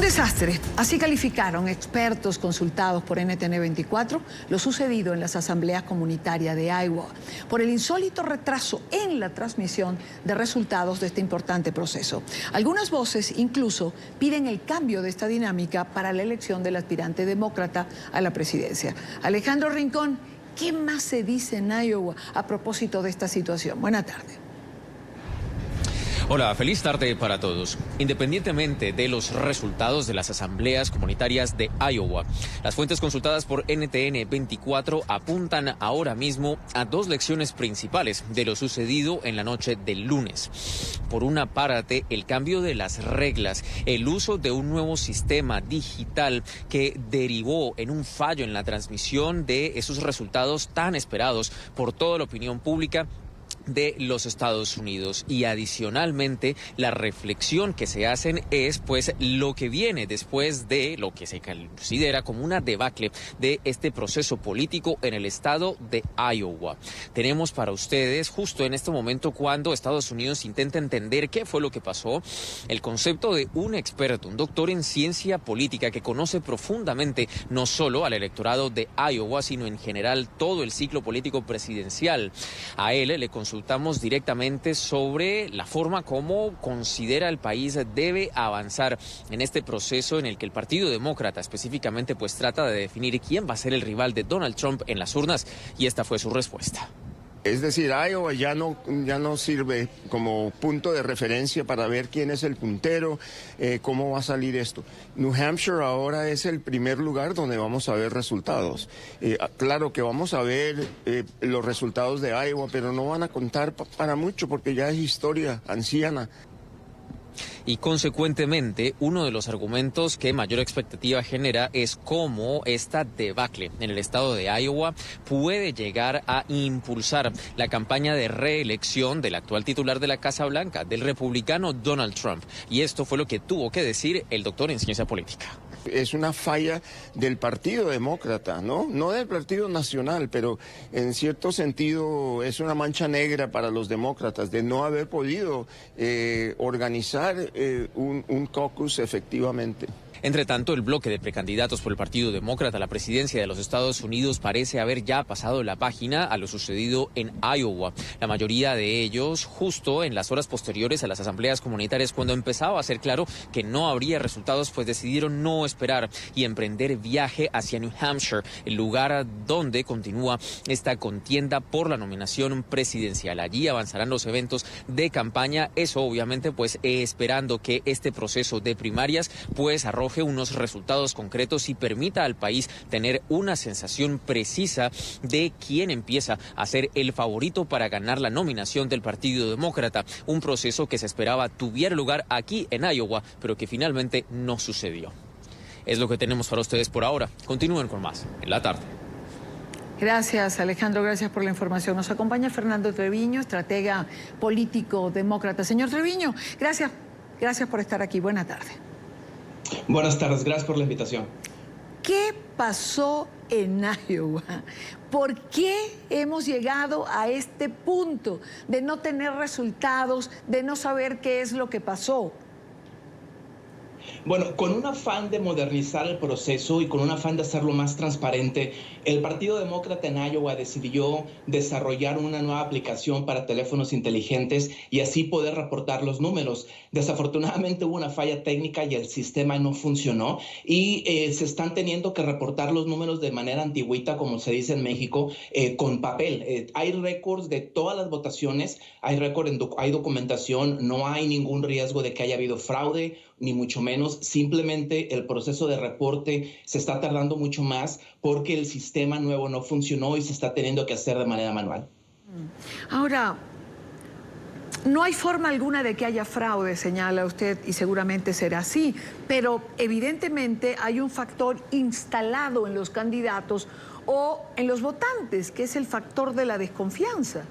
Desastre. Así calificaron expertos consultados por NTN 24 lo sucedido en las asambleas comunitarias de Iowa por el insólito retraso en la transmisión de resultados de este importante proceso. Algunas voces incluso piden el cambio de esta dinámica para la elección del aspirante demócrata a la presidencia. Alejandro Rincón, ¿qué más se dice en Iowa a propósito de esta situación? Buenas tardes. Hola, feliz tarde para todos. Independientemente de los resultados de las asambleas comunitarias de Iowa, las fuentes consultadas por NTN 24 apuntan ahora mismo a dos lecciones principales de lo sucedido en la noche del lunes. Por una parte, el cambio de las reglas, el uso de un nuevo sistema digital que derivó en un fallo en la transmisión de esos resultados tan esperados por toda la opinión pública de los Estados Unidos. Y adicionalmente, la reflexión que se hacen es pues lo que viene después de lo que se considera como una debacle de este proceso político en el estado de Iowa. Tenemos para ustedes justo en este momento, cuando Estados Unidos intenta entender qué fue lo que pasó, el concepto de un experto, un doctor en ciencia política que conoce profundamente no solo al electorado de Iowa, sino en general todo el ciclo político presidencial. A él le consultamos directamente sobre la forma como considera el país debe avanzar en este proceso en el que el Partido Demócrata específicamente pues trata de definir quién va a ser el rival de Donald Trump en las urnas, y esta fue su respuesta. Es decir, Iowa ya no sirve como punto de referencia para ver quién es el puntero, cómo va a salir esto. New Hampshire ahora es el primer lugar donde vamos a ver resultados. Claro que vamos a ver los resultados de Iowa, pero no van a contar para mucho porque ya es historia anciana. Y consecuentemente, uno de los argumentos que mayor expectativa genera es cómo esta debacle en el estado de Iowa puede llegar a impulsar la campaña de reelección del actual titular de la Casa Blanca, del republicano Donald Trump. Y esto fue lo que tuvo que decir el doctor en ciencia política. Es una falla del Partido Demócrata, ¿no? No del Partido Nacional, pero en cierto sentido es una mancha negra para los demócratas de no haber podido organizar un caucus efectivamente. Entre tanto, el bloque de precandidatos por el Partido Demócrata a la presidencia de los Estados Unidos parece haber ya pasado la página a lo sucedido en Iowa. La mayoría de ellos, justo en las horas posteriores a las asambleas comunitarias, cuando empezaba a ser claro que no habría resultados, pues decidieron no esperar y emprender viaje hacia New Hampshire, el lugar donde continúa esta contienda por la nominación presidencial. Allí avanzarán los eventos de campaña, eso obviamente pues esperando que este proceso de primarias pues arroje unos resultados concretos y permita al país tener una sensación precisa de quién empieza a ser el favorito para ganar la nominación del Partido Demócrata. Un proceso que se esperaba tuviera lugar aquí en Iowa, pero que finalmente no sucedió. Es lo que tenemos para ustedes por ahora. Continúen con más en la tarde. Gracias, Alejandro, gracias por la información. Nos acompaña Fernando Treviño, estratega político demócrata. Señor Treviño, gracias por estar aquí. Buena tarde. Buenas tardes, gracias por la invitación. ¿Qué pasó en Iowa? ¿Por qué hemos llegado a este punto de no tener resultados, de no saber qué es lo que pasó? Bueno, con un afán de modernizar el proceso y con un afán de hacerlo más transparente, el Partido Demócrata en Iowa decidió desarrollar una nueva aplicación para teléfonos inteligentes y así poder reportar los números. Desafortunadamente hubo una falla técnica y el sistema no funcionó y se están teniendo que reportar los números de manera antigüita, como se dice en México, con papel. Hay récords de todas las votaciones, hay documentación, no hay ningún riesgo de que haya habido fraude, ni mucho menos. Simplemente el proceso de reporte se está tardando mucho más porque el sistema nuevo no funcionó y se está teniendo que hacer de manera manual. Ahora, no hay forma alguna de que haya fraude, señala usted, y seguramente será así, pero evidentemente hay un factor instalado en los candidatos o en los votantes, que es el factor de la desconfianza.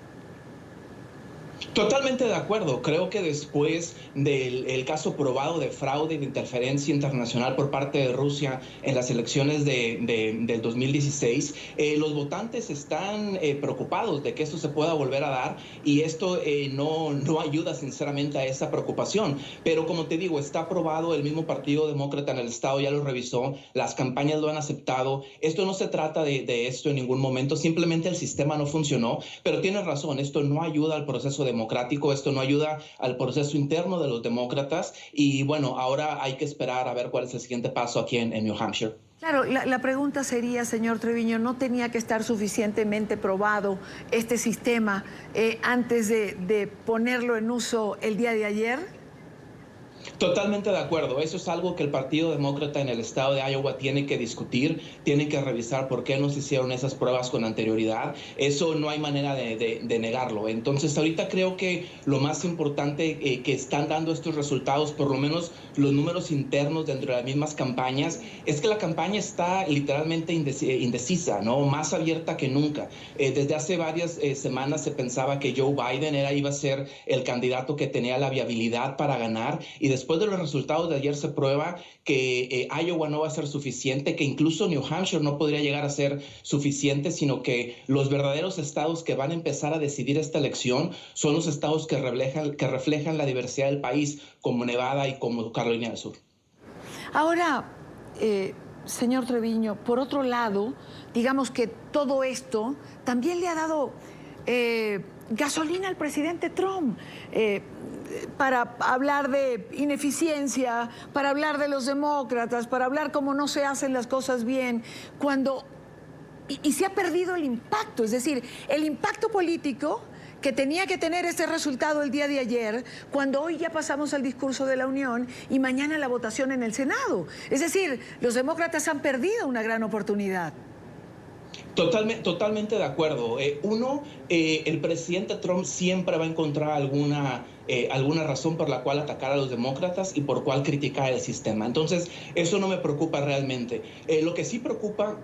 Totalmente de acuerdo. Creo que después del caso probado de fraude y de interferencia internacional por parte de Rusia en las elecciones del 2016, los votantes están preocupados de que esto se pueda volver a dar y esto no ayuda sinceramente a esa preocupación. Pero como te digo, está aprobado, el mismo Partido Demócrata en el estado ya lo revisó, las campañas lo han aceptado. Esto no se trata de esto en ningún momento, simplemente el sistema no funcionó, pero tienes razón, esto no ayuda al proceso democrático, esto no ayuda al proceso interno de los demócratas y bueno, ahora hay que esperar a ver cuál es el siguiente paso aquí en New Hampshire. Claro, la pregunta sería, señor Treviño, ¿no tenía que estar suficientemente probado este sistema antes de ponerlo en uso el día de ayer? Totalmente de acuerdo. Eso es algo que el Partido Demócrata en el estado de Iowa tiene que discutir, tiene que revisar por qué no se hicieron esas pruebas con anterioridad. Eso no hay manera de negarlo. Entonces, ahorita creo que lo más importante que están dando estos resultados, por lo menos los números internos dentro de las mismas campañas, es que la campaña está literalmente indecisa, ¿no? Más abierta que nunca. Desde hace varias semanas se pensaba que Joe Biden iba a ser el candidato que tenía la viabilidad para ganar y después de los resultados de ayer se prueba que Iowa no va a ser suficiente, que incluso New Hampshire no podría llegar a ser suficiente, sino que los verdaderos estados que van a empezar a decidir esta elección son los estados que reflejan la diversidad del país, como Nevada y como Carolina del Sur. Ahora, señor Treviño, por otro lado, digamos que todo esto también le ha dado gasolina al presidente Trump. Para hablar de ineficiencia, para hablar de los demócratas, para hablar cómo no se hacen las cosas bien, y se ha perdido el impacto, es decir, el impacto político que tenía que tener este resultado el día de ayer, cuando hoy ya pasamos al discurso de la Unión y mañana la votación en el Senado. Es decir, los demócratas han perdido una gran oportunidad. Totalmente de acuerdo. El presidente Trump siempre va a encontrar alguna razón por la cual atacar a los demócratas y por cual criticar el sistema. Entonces, eso no me preocupa realmente. Lo que sí preocupa,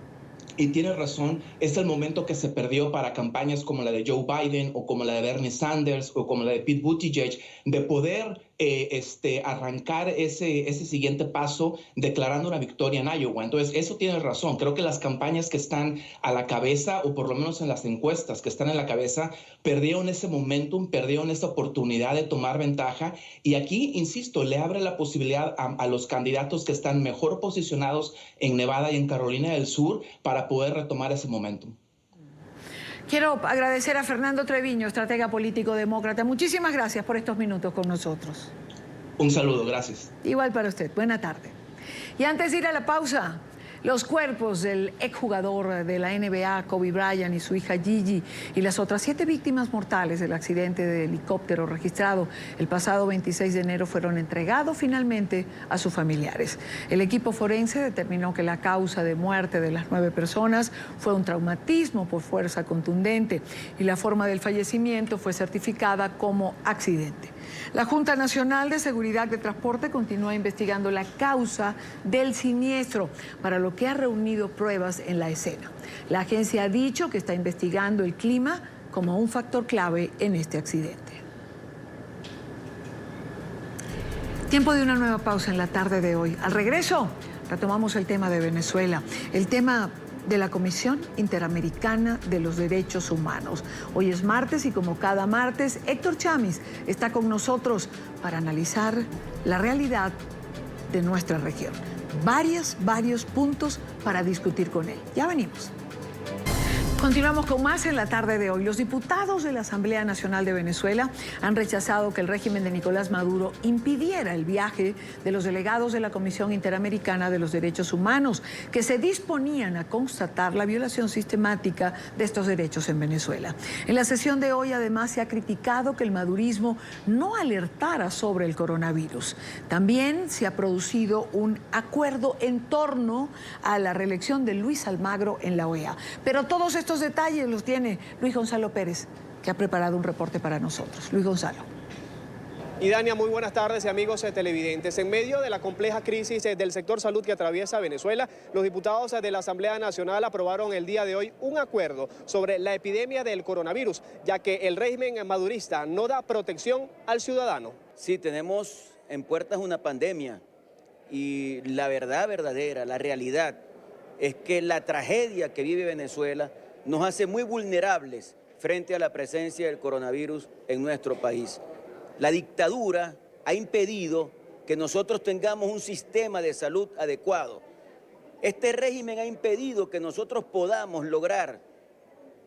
y tiene razón, es el momento que se perdió para campañas como la de Joe Biden o como la de Bernie Sanders o como la de Pete Buttigieg, de poder arrancar ese siguiente paso declarando una victoria en Iowa. Entonces, eso tiene razón. Creo que las campañas que están a la cabeza, o por lo menos en las encuestas que están en la cabeza, perdieron ese momentum, perdieron esa oportunidad de tomar ventaja. Y aquí, insisto, le abre la posibilidad a los candidatos que están mejor posicionados en Nevada y en Carolina del Sur para poder retomar ese momentum. Quiero agradecer a Fernando Treviño, estratega político demócrata. Muchísimas gracias por estos minutos con nosotros. Un saludo, gracias. Igual para usted. Buena tarde. Y antes de ir a la pausa, los cuerpos del exjugador de la NBA, Kobe Bryant, y su hija Gigi, y las otras 7 víctimas mortales del accidente de helicóptero registrado el pasado 26 de enero fueron entregados finalmente a sus familiares. El equipo forense determinó que la causa de muerte de las 9 personas fue un traumatismo por fuerza contundente y la forma del fallecimiento fue certificada como accidente. La Junta Nacional de Seguridad de Transporte continúa investigando la causa del siniestro, para lo que ha reunido pruebas en la escena. La agencia ha dicho que está investigando el clima como un factor clave en este accidente. Tiempo de una nueva pausa en la tarde de hoy. Al regreso, retomamos el tema de Venezuela, el tema de la Comisión Interamericana de los Derechos Humanos. Hoy es martes y como cada martes, Héctor Chamis está con nosotros para analizar la realidad de nuestra región. Varios puntos para discutir con él. Ya venimos. Continuamos con más en la tarde de hoy. Los diputados de la Asamblea Nacional de Venezuela han rechazado que el régimen de Nicolás Maduro impidiera el viaje de los delegados de la Comisión Interamericana de los Derechos Humanos, que se disponían a constatar la violación sistemática de estos derechos en Venezuela. En la sesión de hoy, además, se ha criticado que el madurismo no alertara sobre el coronavirus. También se ha producido un acuerdo en torno a la reelección de Luis Almagro en la OEA. Pero todos estos detalles los tiene Luis Gonzalo Pérez, que ha preparado un reporte para nosotros. Luis Gonzalo. Y Dania, muy buenas tardes y amigos televidentes. En medio de la compleja crisis del sector salud que atraviesa Venezuela, los diputados de la Asamblea Nacional aprobaron el día de hoy un acuerdo sobre la epidemia del coronavirus, ya que el régimen madurista no da protección al ciudadano. Sí, tenemos en puertas una pandemia y la verdad verdadera, la realidad, es que la tragedia que vive Venezuela nos hace muy vulnerables frente a la presencia del coronavirus en nuestro país. La dictadura ha impedido que nosotros tengamos un sistema de salud adecuado. Este régimen ha impedido que nosotros podamos lograr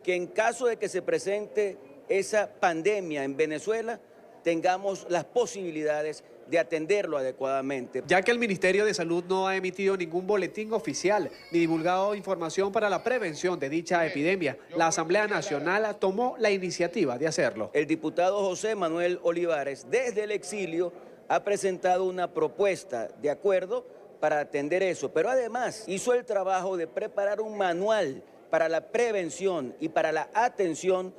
que en caso de que se presente esa pandemia en Venezuela, tengamos las posibilidades de atenderlo adecuadamente. Ya que el Ministerio de Salud no ha emitido ningún boletín oficial ni divulgado información para la prevención de dicha epidemia, la Asamblea Nacional tomó la iniciativa de hacerlo. El diputado José Manuel Olivares, desde el exilio, ha presentado una propuesta de acuerdo para atender eso, pero además hizo el trabajo de preparar un manual para la prevención y para la atención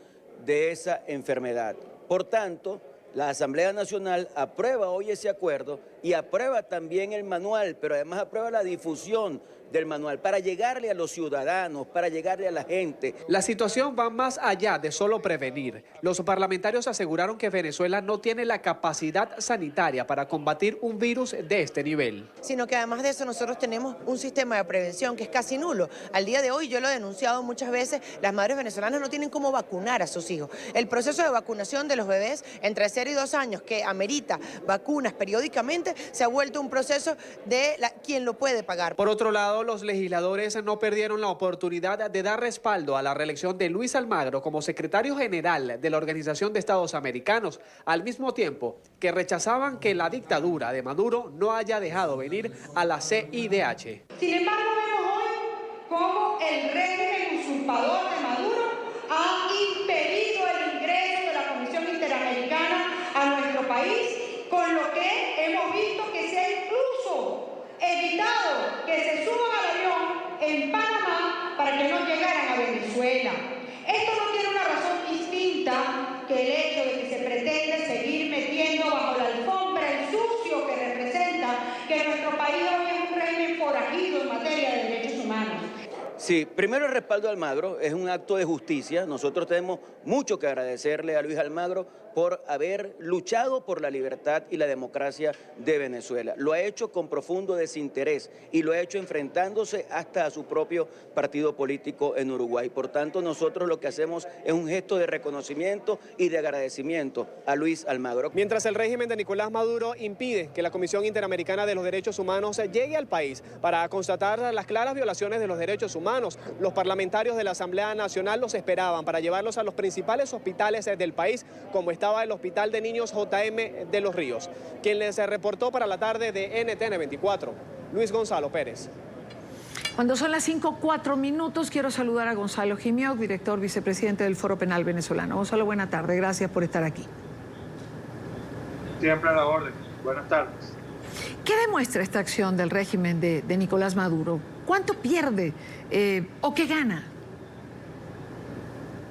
de esa enfermedad. Por tanto, la Asamblea Nacional aprueba hoy ese acuerdo y aprueba también el manual, pero además aprueba la difusión del manual para llegarle a los ciudadanos, para llegarle a la gente. La situación va más allá de solo prevenir. Los parlamentarios aseguraron que Venezuela no tiene la capacidad sanitaria para combatir un virus de este nivel. Sino que además de eso nosotros tenemos un sistema de prevención que es casi nulo. Al día de hoy, yo lo he denunciado muchas veces, las madres venezolanas no tienen cómo vacunar a sus hijos. El proceso de vacunación de los bebés entre 0 y 2 años, que amerita vacunas periódicamente, se ha vuelto un proceso de quien lo puede pagar. Por otro lado, los legisladores no perdieron la oportunidad de dar respaldo a la reelección de Luis Almagro como secretario general de la Organización de Estados Americanos, al mismo tiempo que rechazaban que la dictadura de Maduro no haya dejado venir a la CIDH. Sin embargo, vemos hoy cómo el régimen usurpador de Maduro ha impedido el ingreso de la Comisión Interamericana a nuestro país, con lo que hemos visto que se ha incluso evitado que se suban al avión en Panamá para que no llegaran a Venezuela. Esto no tiene una razón distinta que el hecho de que se pretende seguir metiendo bajo la alfombra el sucio que representa que nuestro país hoy es un régimen forajido en materia de derechos humanos. Sí, primero el respaldo a Almagro es un acto de justicia. Nosotros tenemos mucho que agradecerle a Luis Almagro por haber luchado por la libertad y la democracia de Venezuela. Lo ha hecho con profundo desinterés y lo ha hecho enfrentándose hasta a su propio partido político en Uruguay. Por tanto, nosotros lo que hacemos es un gesto de reconocimiento y de agradecimiento a Luis Almagro. Mientras el régimen de Nicolás Maduro impide que la Comisión Interamericana de los Derechos Humanos llegue al país para constatar las claras violaciones de los derechos humanos, los parlamentarios de la Asamblea Nacional los esperaban para llevarlos a los principales hospitales del país, como estaba el Hospital de Niños JM de Los Ríos. Quien les reportó para la tarde de NTN 24, Luis Gonzalo Pérez. Cuando son las 5:04, quiero saludar a Gonzalo Jimioc, director vicepresidente del Foro Penal Venezolano. Gonzalo, buena tarde, gracias por estar aquí. Siempre a la orden, buenas tardes. ¿Qué demuestra esta acción del régimen de Nicolás Maduro? ¿Cuánto pierde o qué gana?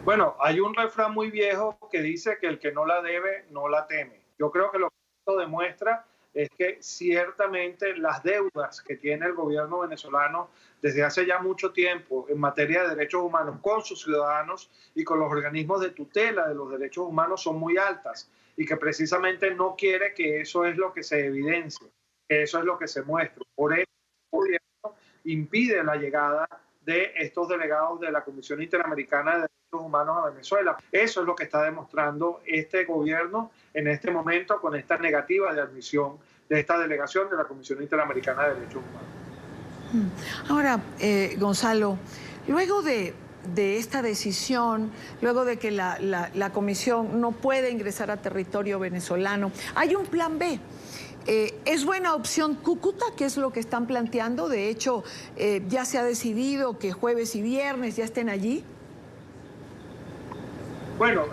Bueno, hay un refrán muy viejo que dice que el que no la debe, no la teme. Yo creo que lo que esto demuestra es que ciertamente las deudas que tiene el gobierno venezolano desde hace ya mucho tiempo en materia de derechos humanos con sus ciudadanos y con los organismos de tutela de los derechos humanos son muy altas y que precisamente no quiere que eso es lo que se evidencie, que eso es lo que se muestre. Por eso el gobierno impide la llegada de estos delegados de la Comisión Interamericana de Derechos Humanos a Venezuela. Eso es lo que está demostrando este gobierno en este momento con esta negativa de admisión de esta delegación de la Comisión Interamericana de Derechos Humanos. Ahora, Gonzalo, luego de esta decisión, luego de que la comisión no puede ingresar a territorio venezolano, hay un plan B. ¿Es buena opción Cúcuta, que es lo que están planteando? De hecho, ya se ha decidido que jueves y viernes ya estén allí. Bueno,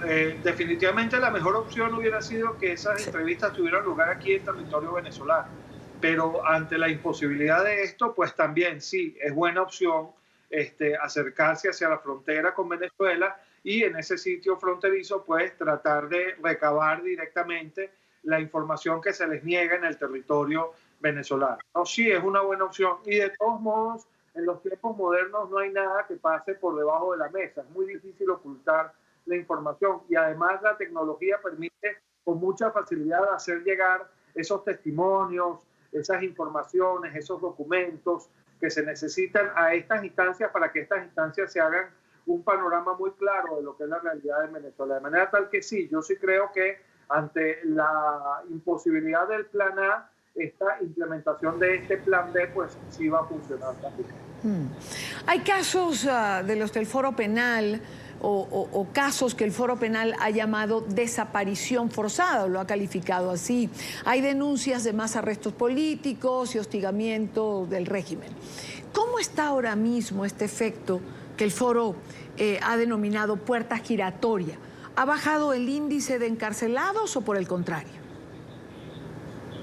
definitivamente la mejor opción hubiera sido que esas entrevistas tuvieran lugar aquí en territorio venezolano. Pero ante la imposibilidad de esto, pues también sí, es buena opción acercarse hacia la frontera con Venezuela y en ese sitio fronterizo pues tratar de recabar directamente la información que se les niega en el territorio venezolano. No, sí, es una buena opción y de todos modos en los tiempos modernos no hay nada que pase por debajo de la mesa. Es muy difícil ocultar la información y además la tecnología permite con mucha facilidad hacer llegar esos testimonios, esas informaciones, esos documentos que se necesitan a estas instancias para que estas instancias se hagan un panorama muy claro de lo que es la realidad de Venezuela. De manera tal que sí, yo sí creo que ante la imposibilidad del plan A, esta implementación de este plan B, pues sí va a funcionar también. Hay casos de los del Foro Penal o casos que el Foro Penal ha llamado desaparición forzada, o lo ha calificado así. Hay denuncias de más arrestos políticos y hostigamiento del régimen. ¿Cómo está ahora mismo este efecto que el Foro ha denominado puerta giratoria? ¿Ha bajado el índice de encarcelados o por el contrario?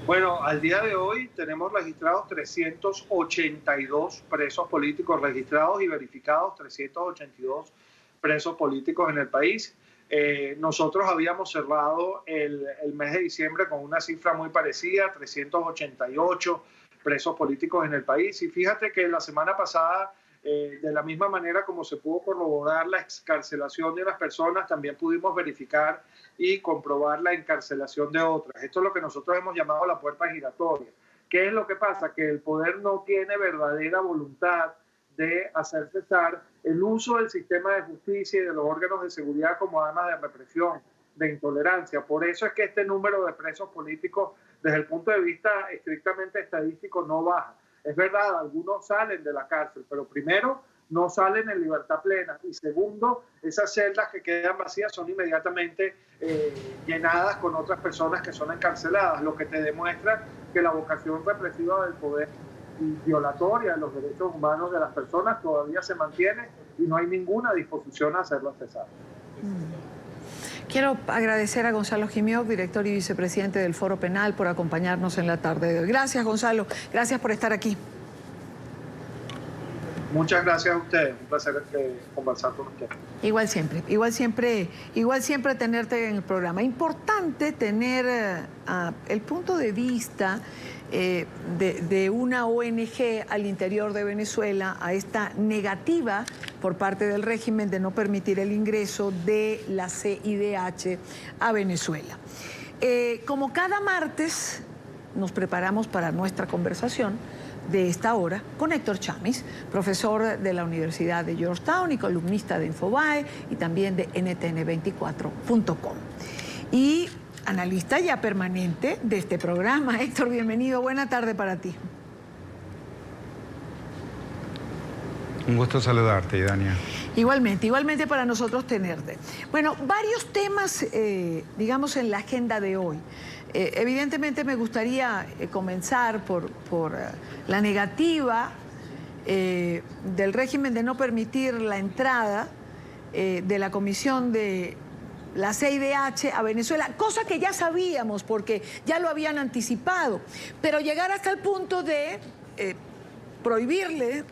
Bueno, al día de hoy tenemos registrados 382 presos políticos registrados y verificados, 382 presos políticos en el país. Nosotros habíamos cerrado el mes de diciembre con una cifra muy parecida, 388 presos políticos en el país. Y fíjate que la semana pasada, de la misma manera como se pudo corroborar la excarcelación de unas personas, también pudimos verificar y comprobar la encarcelación de otras. Esto es lo que nosotros hemos llamado la puerta giratoria. ¿Qué es lo que pasa? Que el poder no tiene verdadera voluntad de hacer cesar el uso del sistema de justicia y de los órganos de seguridad como armas de represión, de intolerancia. Por eso es que este número de presos políticos, desde el punto de vista estrictamente estadístico, no baja. Es verdad, algunos salen de la cárcel, pero primero, no salen en libertad plena. Y segundo, esas celdas que quedan vacías son inmediatamente llenadas con otras personas que son encarceladas, lo que te demuestra que la vocación represiva del poder y violatoria de los derechos humanos de las personas todavía se mantiene y no hay ninguna disposición a hacerlo cesar. Quiero agradecer a Gonzalo Gimioc, director y vicepresidente del Foro Penal, por acompañarnos en la tarde de hoy. Gracias, Gonzalo. Gracias por estar aquí. Muchas gracias a ustedes. Un placer conversar con ustedes. Igual siempre tenerte en el programa. Importante tener el punto de vista de una ONG al interior de Venezuela a esta negativa por parte del régimen de no permitir el ingreso de la CIDH a Venezuela. Como cada martes nos preparamos para nuestra conversación de esta hora con Héctor Chamis, profesor de la Universidad de Georgetown y columnista de Infobae y también de ntn24.com. Y analista ya permanente de este programa. Héctor, bienvenido. Buena tarde para ti. Un gusto saludarte, Idania. Igualmente para nosotros tenerte. Bueno, varios temas, digamos, en la agenda de hoy. Evidentemente me gustaría comenzar por la negativa del régimen de no permitir la entrada de la comisión de la CIDH a Venezuela, cosa que ya sabíamos porque ya lo habían anticipado, pero llegar hasta el punto de prohibirle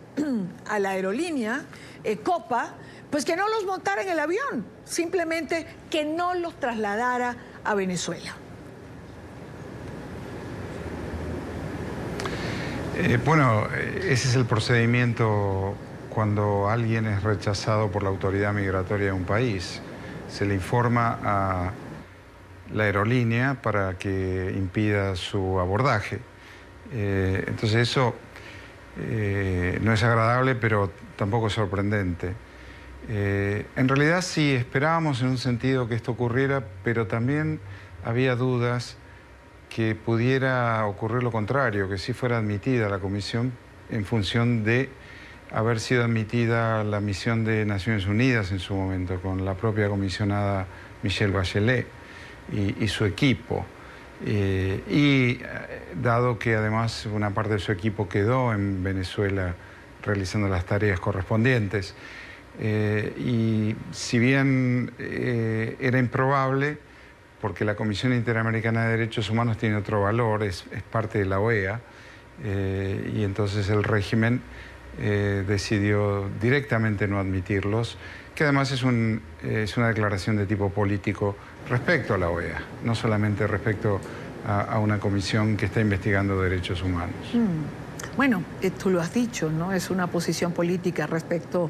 a la aerolínea Copa, pues que no los montara en el avión, simplemente que no los trasladara a Venezuela. Bueno, ese es el procedimiento cuando alguien es rechazado por la autoridad migratoria de un país. Se le informa a la aerolínea para que impida su abordaje. Entonces eso no es agradable, pero tampoco es sorprendente. En realidad sí esperábamos en un sentido que esto ocurriera, pero también había dudas que pudiera ocurrir lo contrario, que sí fuera admitida la comisión en función de haber sido admitida la misión de Naciones Unidas en su momento, con la propia comisionada Michelle Bachelet y su equipo. Y dado que además una parte de su equipo quedó en Venezuela realizando las tareas correspondientes, y si bien era improbable, porque la Comisión Interamericana de Derechos Humanos tiene otro valor, es parte de la OEA, y entonces el régimen decidió directamente no admitirlos, que además es una declaración de tipo político respecto a la OEA, no solamente respecto a una comisión que está investigando derechos humanos. Bueno, tú lo has dicho, ¿no? Es una posición política respecto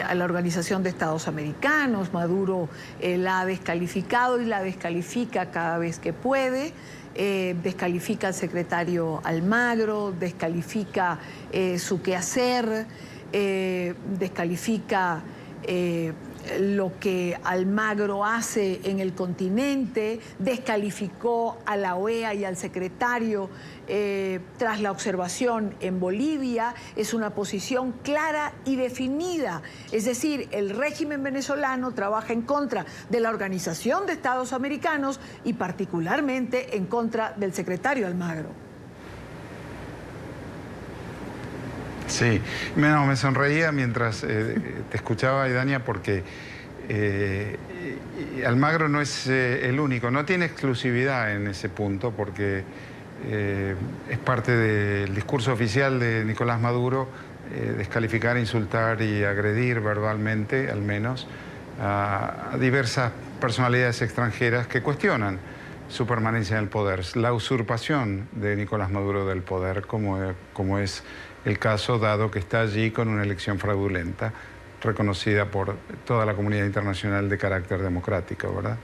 a la Organización de Estados Americanos. Maduro la ha descalificado y la descalifica cada vez que puede. Descalifica al secretario Almagro, descalifica su quehacer, descalifica lo que Almagro hace en el continente, descalificó a la OEA y al secretario tras la observación en Bolivia. Es una posición clara y definida. Es decir, el régimen venezolano trabaja en contra de la Organización de Estados Americanos y particularmente en contra del secretario Almagro. Sí, me sonreía mientras te escuchaba, Idania, porque Almagro no es el único, no tiene exclusividad en ese punto, porque es parte del discurso oficial de Nicolás Maduro descalificar, insultar y agredir verbalmente, al menos, a diversas personalidades extranjeras que cuestionan su permanencia en el poder, la usurpación de Nicolás Maduro del poder, como es el caso, dado que está allí con una elección fraudulenta, reconocida por toda la comunidad internacional de carácter democrático, ¿verdad?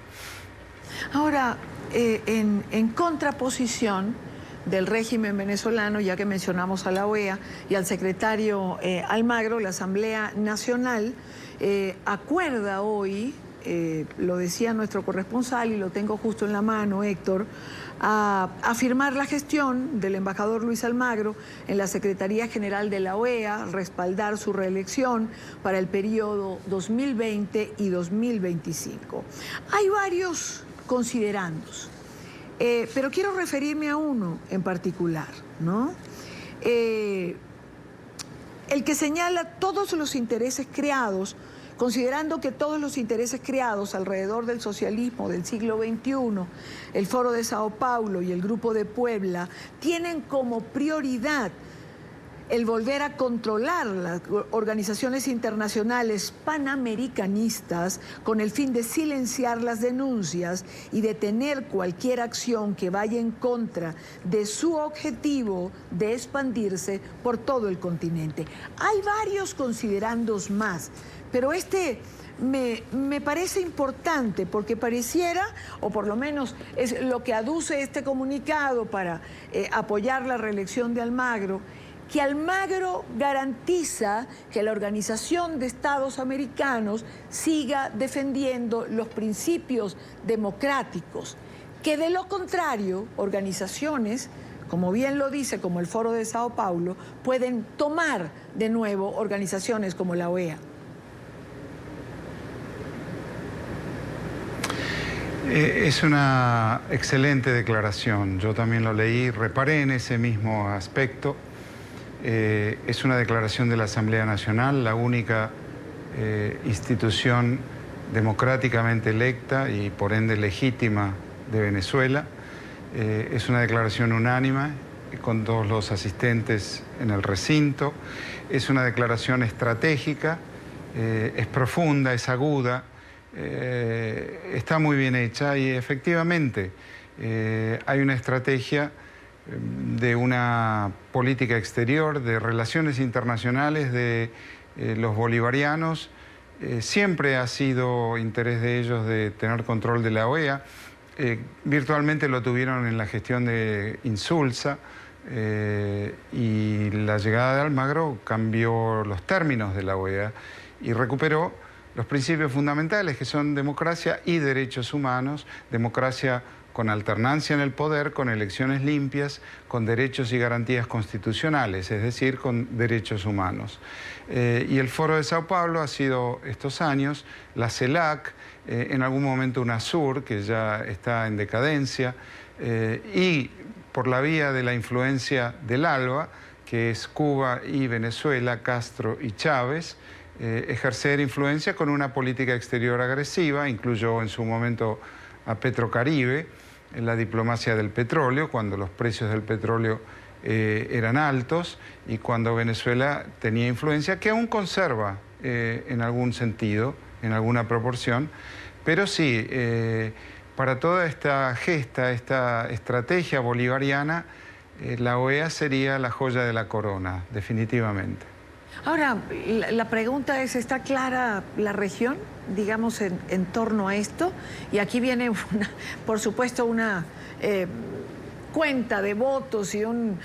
Ahora, en contraposición del régimen venezolano, ya que mencionamos a la OEA y al secretario Almagro, la Asamblea Nacional acuerda hoy, lo decía nuestro corresponsal y lo tengo justo en la mano, Héctor, a firmar la gestión del embajador Luis Almagro en la Secretaría General de la OEA, respaldar su reelección para el periodo 2020 y 2025. Hay varios considerandos, pero quiero referirme a uno en particular, ¿no? El que señala todos los intereses creados, considerando que todos los intereses creados alrededor del socialismo del siglo XXI, el Foro de Sao Paulo y el Grupo de Puebla, tienen como prioridad el volver a controlar las organizaciones internacionales panamericanistas con el fin de silenciar las denuncias y detener cualquier acción que vaya en contra de su objetivo de expandirse por todo el continente. Hay varios considerandos más, pero este me parece importante porque pareciera, o por lo menos es lo que aduce este comunicado para apoyar la reelección de Almagro, que Almagro garantiza que la Organización de Estados Americanos siga defendiendo los principios democráticos, que de lo contrario, organizaciones, como bien lo dice, como el Foro de Sao Paulo, pueden tomar de nuevo organizaciones como la OEA. Es una excelente declaración, yo también lo leí, reparé en ese mismo aspecto. Es una declaración de la Asamblea Nacional, la única institución democráticamente electa y por ende legítima de Venezuela. Es una declaración unánime con todos los asistentes en el recinto. Es una declaración estratégica, es profunda, es aguda. Está muy bien hecha y efectivamente hay una estrategia de una política exterior, de relaciones internacionales de los bolivarianos. Siempre ha sido interés de ellos de tener control de la OEA. Virtualmente lo tuvieron en la gestión de Insulza y la llegada de Almagro cambió los términos de la OEA y recuperó los principios fundamentales que son democracia y derechos humanos, democracia con alternancia en el poder, con elecciones limpias, con derechos y garantías constitucionales, es decir, con derechos humanos. Y el Foro de Sao Paulo ha sido estos años, la CELAC, en algún momento UNASUR, que ya está en decadencia, y por la vía de la influencia del ALBA, que es Cuba y Venezuela, Castro y Chávez, ejercer influencia con una política exterior agresiva, incluyó en su momento a Petrocaribe, en la diplomacia del petróleo, cuando los precios del petróleo eran altos y cuando Venezuela tenía influencia, que aún conserva en algún sentido, en alguna proporción, pero sí, para toda esta gesta, esta estrategia bolivariana, la OEA sería la joya de la corona, definitivamente. Ahora, la pregunta es, ¿está clara la región, digamos, en torno a esto? Y aquí viene, por supuesto, una cuenta de votos y un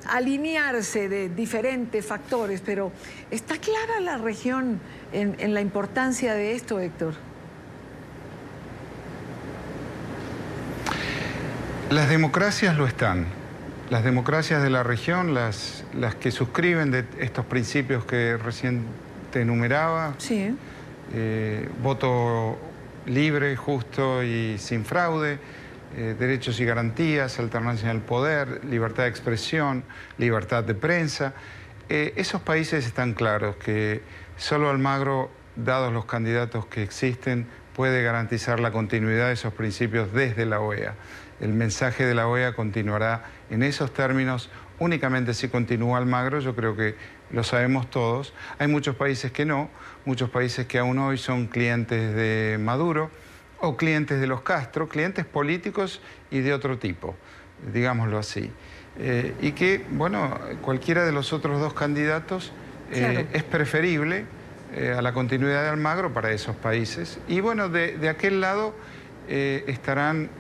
alinearse de diferentes factores, pero ¿está clara la región en la importancia de esto, Héctor? Las democracias lo están. Las democracias de la región, las que suscriben de estos principios que recién te enumeraba, sí. Voto libre, justo y sin fraude, derechos y garantías, alternancia en el poder, libertad de expresión, libertad de prensa. Esos países están claros que solo Almagro, dados los candidatos que existen, puede garantizar la continuidad de esos principios desde la OEA. El mensaje de la OEA continuará en esos términos únicamente si continúa Almagro. Yo creo que lo sabemos todos. Hay muchos países que no, muchos países que aún hoy son clientes de Maduro o clientes de los Castro, clientes políticos y de otro tipo, digámoslo así. Y que, bueno, cualquiera de los otros dos candidatos claro, es preferible a la continuidad de Almagro para esos países. Y bueno, de aquel lado estarán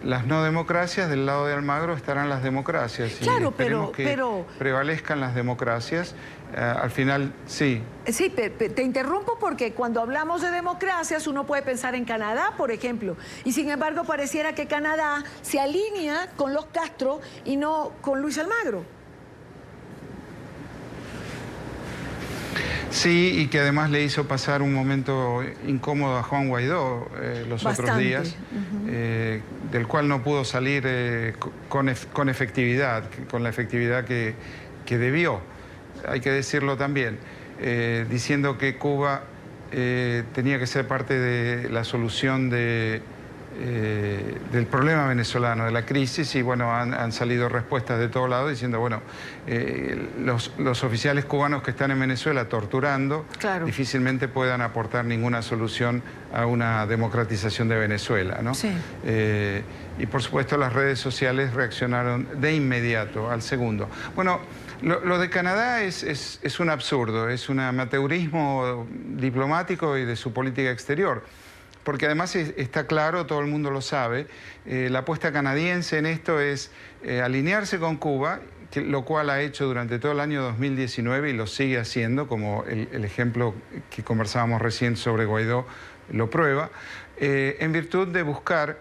las no democracias, del lado de Almagro estarán las democracias. Claro, y esperemos que prevalezcan las democracias. Al final, sí. Sí, te interrumpo porque cuando hablamos de democracias uno puede pensar en Canadá, por ejemplo, y sin embargo pareciera que Canadá se alinea con los Castro y no con Luis Almagro. Sí, y que además le hizo pasar un momento incómodo a Juan Guaidó los otros días, del cual no pudo salir con efectividad, con la efectividad que debió, hay que decirlo también, diciendo que Cuba tenía que ser parte de la solución del problema venezolano, de la crisis, y bueno, han salido respuestas de todos lados diciendo, bueno, los oficiales cubanos que están en Venezuela torturando, claro, difícilmente puedan aportar ninguna solución a una democratización de Venezuela, ¿no? Sí. Y por supuesto las redes sociales reaccionaron de inmediato, al segundo. Bueno, lo de Canadá es un absurdo, es un amateurismo diplomático y de su política exterior. Porque además está claro, todo el mundo lo sabe, la apuesta canadiense en esto es alinearse con Cuba, lo cual ha hecho durante todo el año 2019 y lo sigue haciendo, como el ejemplo que conversábamos recién sobre Guaidó lo prueba, en virtud de buscar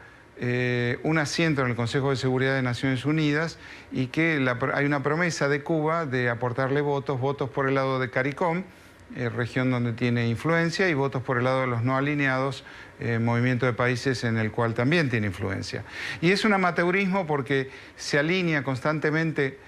un asiento en el Consejo de Seguridad de Naciones Unidas y que hay una promesa de Cuba de aportarle votos por el lado de CARICOM, región donde tiene influencia, y votos por el lado de los no alineados, movimiento de países en el cual también tiene influencia. Y es un amateurismo porque se alinea constantemente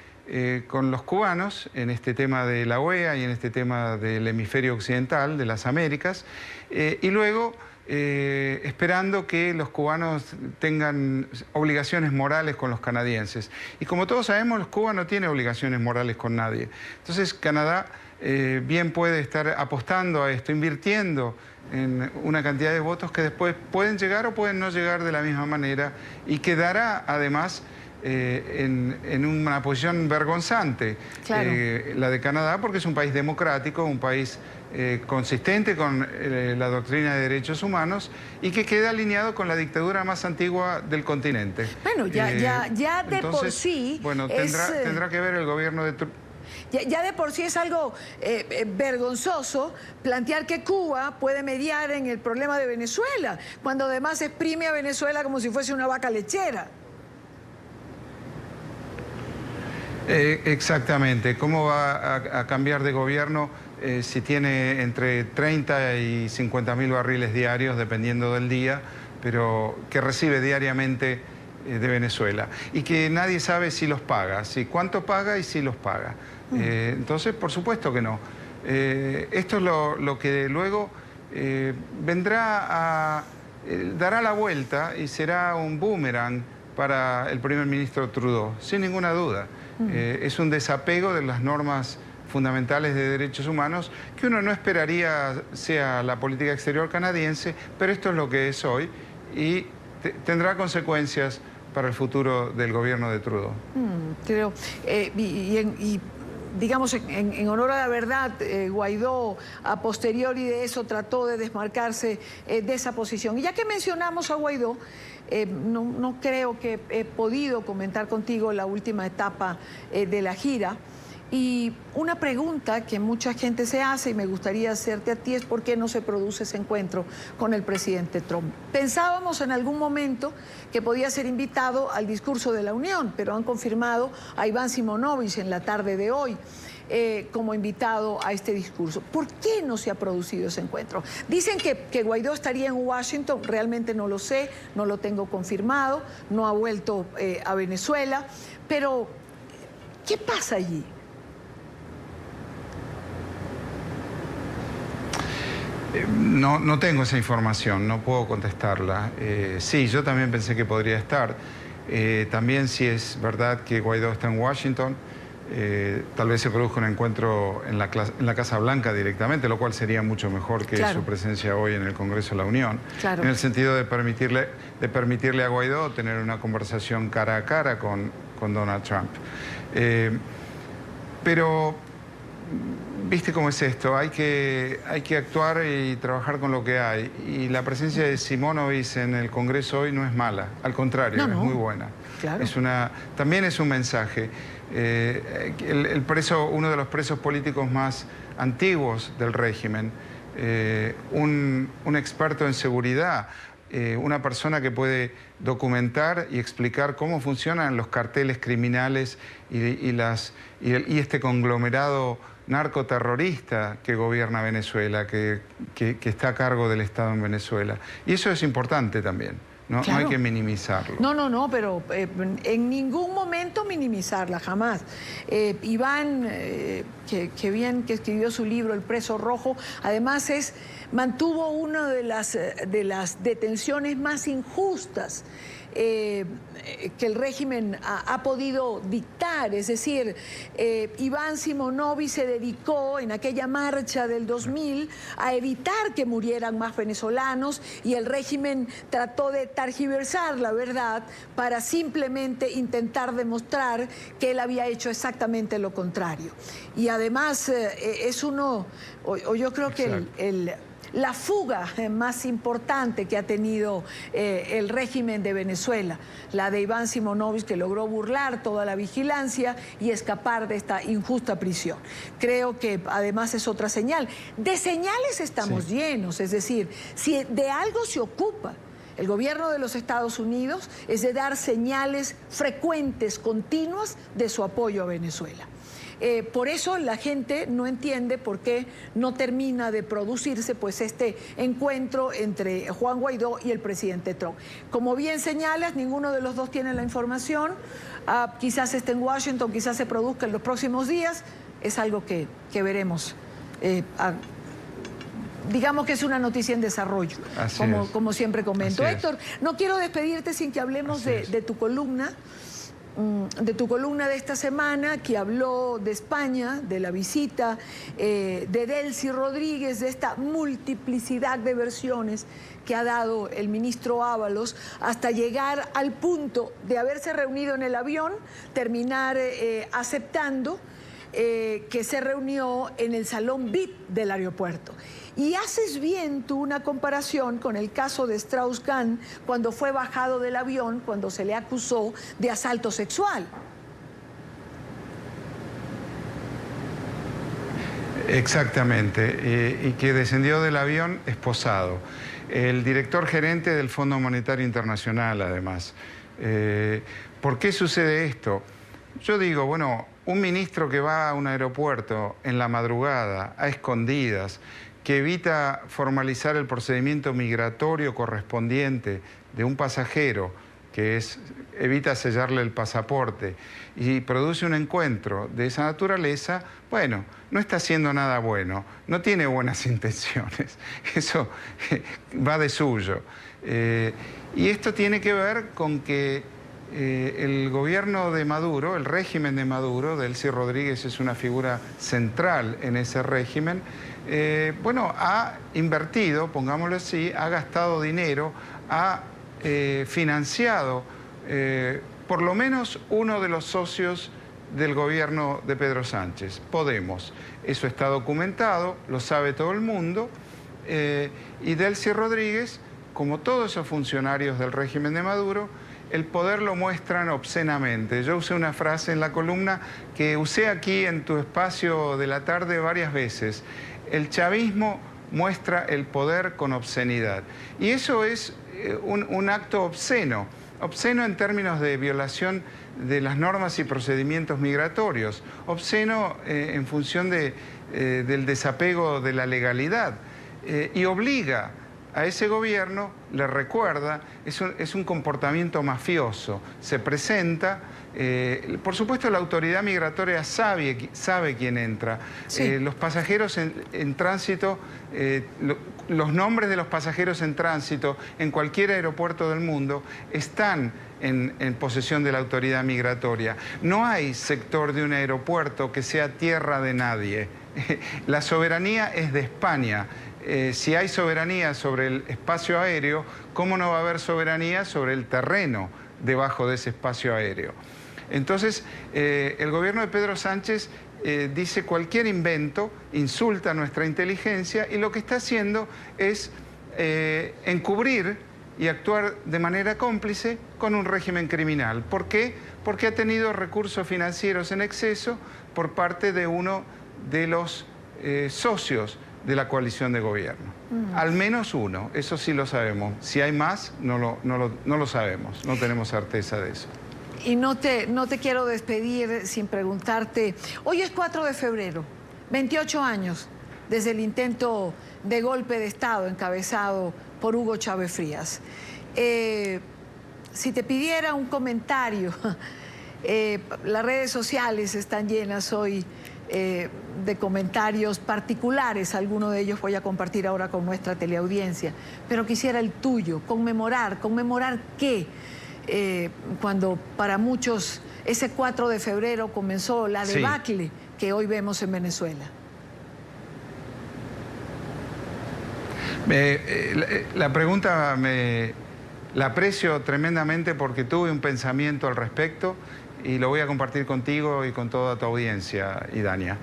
con los cubanos en este tema de la OEA y en este tema del hemisferio occidental, de las Américas, y luego esperando que los cubanos tengan obligaciones morales con los canadienses. Y como todos sabemos, Cuba no tiene obligaciones morales con nadie. Entonces Canadá bien puede estar apostando a esto, invirtiendo en una cantidad de votos que después pueden llegar o pueden no llegar de la misma manera, y quedará además en una posición vergonzante, claro, la de Canadá, porque es un país democrático, un país consistente con la doctrina de derechos humanos y que queda alineado con la dictadura más antigua del continente. Bueno, ya de entonces, por sí... Bueno, tendrá que ver el gobierno de Ya de por sí es algo vergonzoso plantear que Cuba puede mediar en el problema de Venezuela, cuando además exprime a Venezuela como si fuese una vaca lechera. Exactamente. ¿Cómo va a cambiar de gobierno si tiene entre 30 y 50.000 barriles diarios, dependiendo del día, pero que recibe diariamente de Venezuela? Y que nadie sabe si los paga, cuánto paga y si los paga. Entonces, por supuesto que no. Esto es lo que luego dará la vuelta y será un boomerang para el primer ministro Trudeau, sin ninguna duda. Es un desapego de las normas fundamentales de derechos humanos que uno no esperaría sea la política exterior canadiense, pero esto es lo que es hoy y tendrá consecuencias para el futuro del gobierno de Trudeau. Creo, digamos, en honor a la verdad, Guaidó, a posteriori de eso, trató de desmarcarse de esa posición. Y ya que mencionamos a Guaidó, no creo que he podido comentar contigo la última etapa de la gira. Y una pregunta que mucha gente se hace y me gustaría hacerte a ti es ¿por qué no se produce ese encuentro con el presidente Trump? Pensábamos en algún momento que podía ser invitado al discurso de la Unión, pero han confirmado a Iván Simonovic en la tarde de hoy como invitado a este discurso. ¿Por qué no se ha producido ese encuentro? Dicen que Guaidó estaría en Washington, realmente no lo sé, no lo tengo confirmado, no ha vuelto a Venezuela, pero ¿qué pasa allí? No tengo esa información, no puedo contestarla. Sí, yo también pensé que podría estar. También si es verdad que Guaidó está en Washington, tal vez se produzca un encuentro en la Casa Blanca directamente, lo cual sería mucho mejor que su presencia hoy en el Congreso de la Unión, en el sentido de permitirle a Guaidó tener una conversación cara a cara con Donald Trump. Pero viste cómo es esto, hay que actuar y trabajar con lo que hay. Y la presencia de Simonovic en el Congreso hoy no es mala, al contrario, es muy buena. Claro. También es un mensaje. Uno de los presos políticos más antiguos del régimen, un experto en seguridad, una persona que puede documentar y explicar cómo funcionan los carteles criminales y este conglomerado narcoterrorista que gobierna Venezuela, que está a cargo del Estado en Venezuela. Y eso es importante también, ¿no? Claro. No hay que minimizarlo. No, pero en ningún momento minimizarla, jamás. Iván, que bien que escribió su libro El preso rojo, además mantuvo una de las detenciones más injustas que el régimen ha podido dictar. Es decir, Iván Simonovic se dedicó en aquella marcha del 2000 a evitar que murieran más venezolanos y el régimen trató de targiversar la verdad para simplemente intentar demostrar que él había hecho exactamente lo contrario. Y además yo creo que la fuga más importante que ha tenido el régimen de Venezuela, la de Iván Simonovic, que logró burlar toda la vigilancia y escapar de esta injusta prisión. Creo que además es otra señal. De señales estamos llenos, es decir, si de algo se ocupa el gobierno de los Estados Unidos es de dar señales frecuentes, continuas de su apoyo a Venezuela. Por eso la gente no entiende por qué no termina de producirse pues este encuentro entre Juan Guaidó y el presidente Trump. Como bien señalas, ninguno de los dos tiene la información. Quizás esté en Washington, quizás se produzca en los próximos días. Es algo que veremos. Digamos que es una noticia en desarrollo, como siempre comento. Héctor, no quiero despedirte sin que hablemos de tu columna. De tu columna de esta semana, que habló de España, de la visita de Delcy Rodríguez, de esta multiplicidad de versiones que ha dado el ministro Ábalos, hasta llegar al punto de haberse reunido en el avión, terminar aceptando que se reunió en el salón VIP del aeropuerto. Y haces bien tú una comparación con el caso de Strauss-Kahn cuando fue bajado del avión, cuando se le acusó de asalto sexual. Exactamente, y que descendió del avión esposado. El director gerente del Fondo Monetario Internacional, además. ¿Por qué sucede esto? Yo digo, bueno, un ministro que va a un aeropuerto en la madrugada, a escondidas, que evita formalizar el procedimiento migratorio correspondiente de un pasajero, que evita sellarle el pasaporte y produce un encuentro de esa naturaleza, bueno, no está haciendo nada bueno, no tiene buenas intenciones, eso va de suyo. Y esto tiene que ver con que el gobierno de Maduro, el régimen de Maduro, Delcy Rodríguez es una figura central en ese régimen, bueno, ha invertido, pongámoslo así, ha gastado dinero, ha financiado por lo menos uno de los socios del gobierno de Pedro Sánchez, Podemos. Eso está documentado, lo sabe todo el mundo, y Delcy Rodríguez, como todos esos funcionarios del régimen de Maduro, el poder lo muestran obscenamente. Yo usé una frase en la columna que usé aquí en tu espacio de la tarde varias veces. El chavismo muestra el poder con obscenidad. Y eso es un acto obsceno en términos de violación de las normas y procedimientos migratorios, obsceno en función del desapego de la legalidad, y obliga a ese gobierno, le recuerda, es un comportamiento mafioso, se presenta, por supuesto la autoridad migratoria sabe quién entra, sí. Los pasajeros en tránsito, los nombres de los pasajeros en tránsito en cualquier aeropuerto del mundo están en posesión de la autoridad migratoria. No hay sector de un aeropuerto que sea tierra de nadie. La soberanía es de España. Si hay soberanía sobre el espacio aéreo, ¿cómo no va a haber soberanía sobre el terreno debajo de ese espacio aéreo? Entonces, el gobierno de Pedro Sánchez dice cualquier invento, insulta nuestra inteligencia y lo que está haciendo es encubrir y actuar de manera cómplice con un régimen criminal. ¿Por qué? Porque ha tenido recursos financieros en exceso por parte de uno de los socios de la coalición de gobierno. Al menos uno, eso sí lo sabemos. Si hay más, no lo sabemos, no tenemos certeza de eso. Y no te quiero despedir sin preguntarte, hoy es 4 de febrero, 28 años desde el intento de golpe de Estado encabezado por Hugo Chávez Frías. Si te pidiera un comentario, las redes sociales están llenas hoy de comentarios particulares, algunos de ellos voy a compartir ahora con nuestra teleaudiencia, pero quisiera el tuyo, ¿conmemorar qué? Cuando para muchos ese 4 de febrero comenzó la debacle que hoy vemos en Venezuela. La pregunta la aprecio tremendamente porque tuve un pensamiento al respecto y lo voy a compartir contigo y con toda tu audiencia, Idania.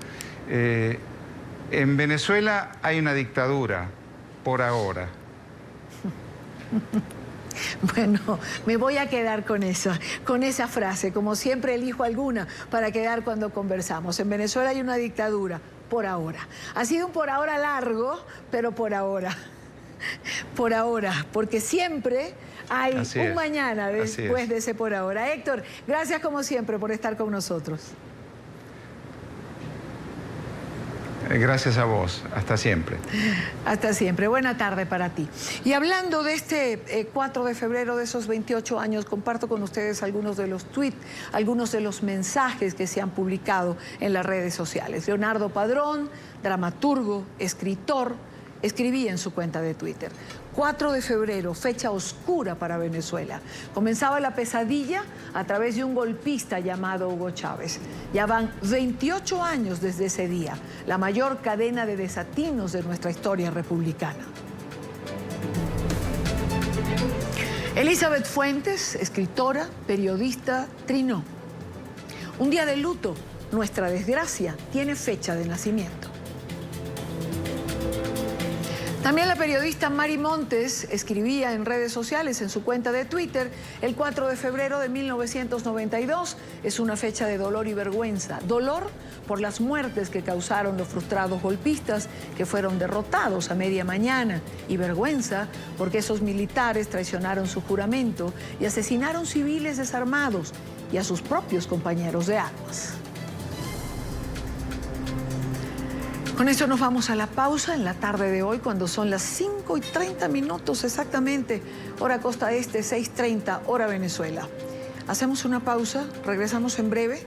En Venezuela hay una dictadura, por ahora. Bueno, me voy a quedar con esa frase. Como siempre elijo alguna para quedar cuando conversamos. En Venezuela hay una dictadura, por ahora. Ha sido un por ahora largo, pero por ahora. Por ahora, porque siempre hay un mañana después de ese por ahora. Héctor, gracias como siempre por estar con nosotros. Gracias a vos. Hasta siempre. Hasta siempre. Buena tarde para ti. Y hablando de este 4 de febrero, de esos 28 años, comparto con ustedes algunos de los tweets, algunos de los mensajes que se han publicado en las redes sociales. Leonardo Padrón, dramaturgo, escritor, escribía en su cuenta de Twitter: 4 de febrero, fecha oscura para Venezuela. Comenzaba la pesadilla a través de un golpista llamado Hugo Chávez. Ya van 28 años desde ese día, la mayor cadena de desatinos de nuestra historia republicana. Elizabeth Fuentes, escritora, periodista, trinó: un día de luto, nuestra desgracia tiene fecha de nacimiento. También la periodista Mari Montes escribía en redes sociales, en su cuenta de Twitter, el 4 de febrero de 1992 es una fecha de dolor y vergüenza. Dolor por las muertes que causaron los frustrados golpistas que fueron derrotados a media mañana, y vergüenza porque esos militares traicionaron su juramento y asesinaron civiles desarmados y a sus propios compañeros de armas. Con eso nos vamos a la pausa en la tarde de hoy, cuando son las 5:30 exactamente, hora costa este, 6:30, hora Venezuela. Hacemos una pausa, regresamos en breve.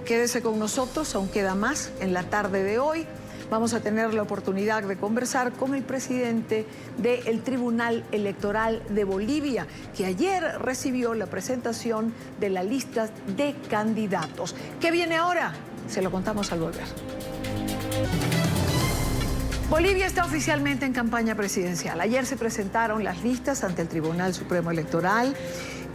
Quédese con nosotros, aún queda más en la tarde de hoy. Vamos a tener la oportunidad de conversar con el presidente del Tribunal Electoral de Bolivia, que ayer recibió la presentación de la lista de candidatos. ¿Qué viene ahora? Se lo contamos al volver. Bolivia está oficialmente en campaña presidencial. Ayer se presentaron las listas ante el Tribunal Supremo Electoral,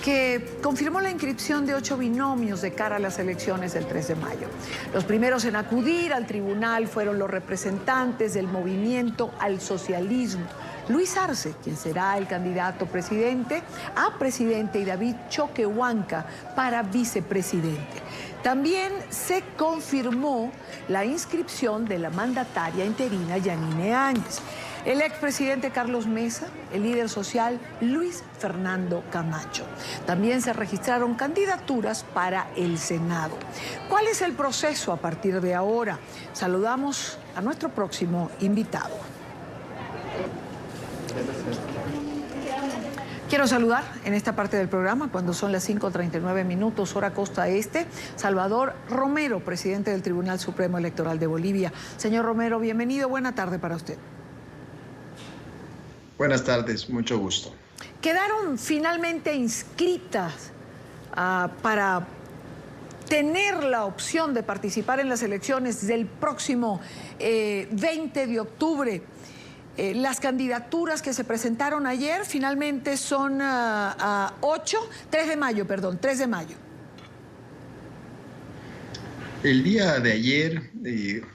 que confirmó la inscripción de 8 binomios de cara a las elecciones del 3 de mayo. Los primeros en acudir al tribunal fueron los representantes del Movimiento al Socialismo. Luis Arce, quien será el candidato presidente a presidente, y David Choquehuanca para vicepresidente. También se confirmó la inscripción de la mandataria interina Yanine Áñez, el expresidente Carlos Mesa, el líder social Luis Fernando Camacho. También se registraron candidaturas para el Senado. ¿Cuál es el proceso a partir de ahora? Saludamos a nuestro próximo invitado. Quiero saludar en esta parte del programa, cuando son las 5:39, hora costa este, Salvador Romero, presidente del Tribunal Supremo Electoral de Bolivia. Señor Romero, bienvenido, buena tarde para usted. Buenas tardes, mucho gusto. Quedaron finalmente inscritas para tener la opción de participar en las elecciones del próximo 20 de octubre. Las candidaturas que se presentaron ayer finalmente son 3 de mayo. El día de ayer,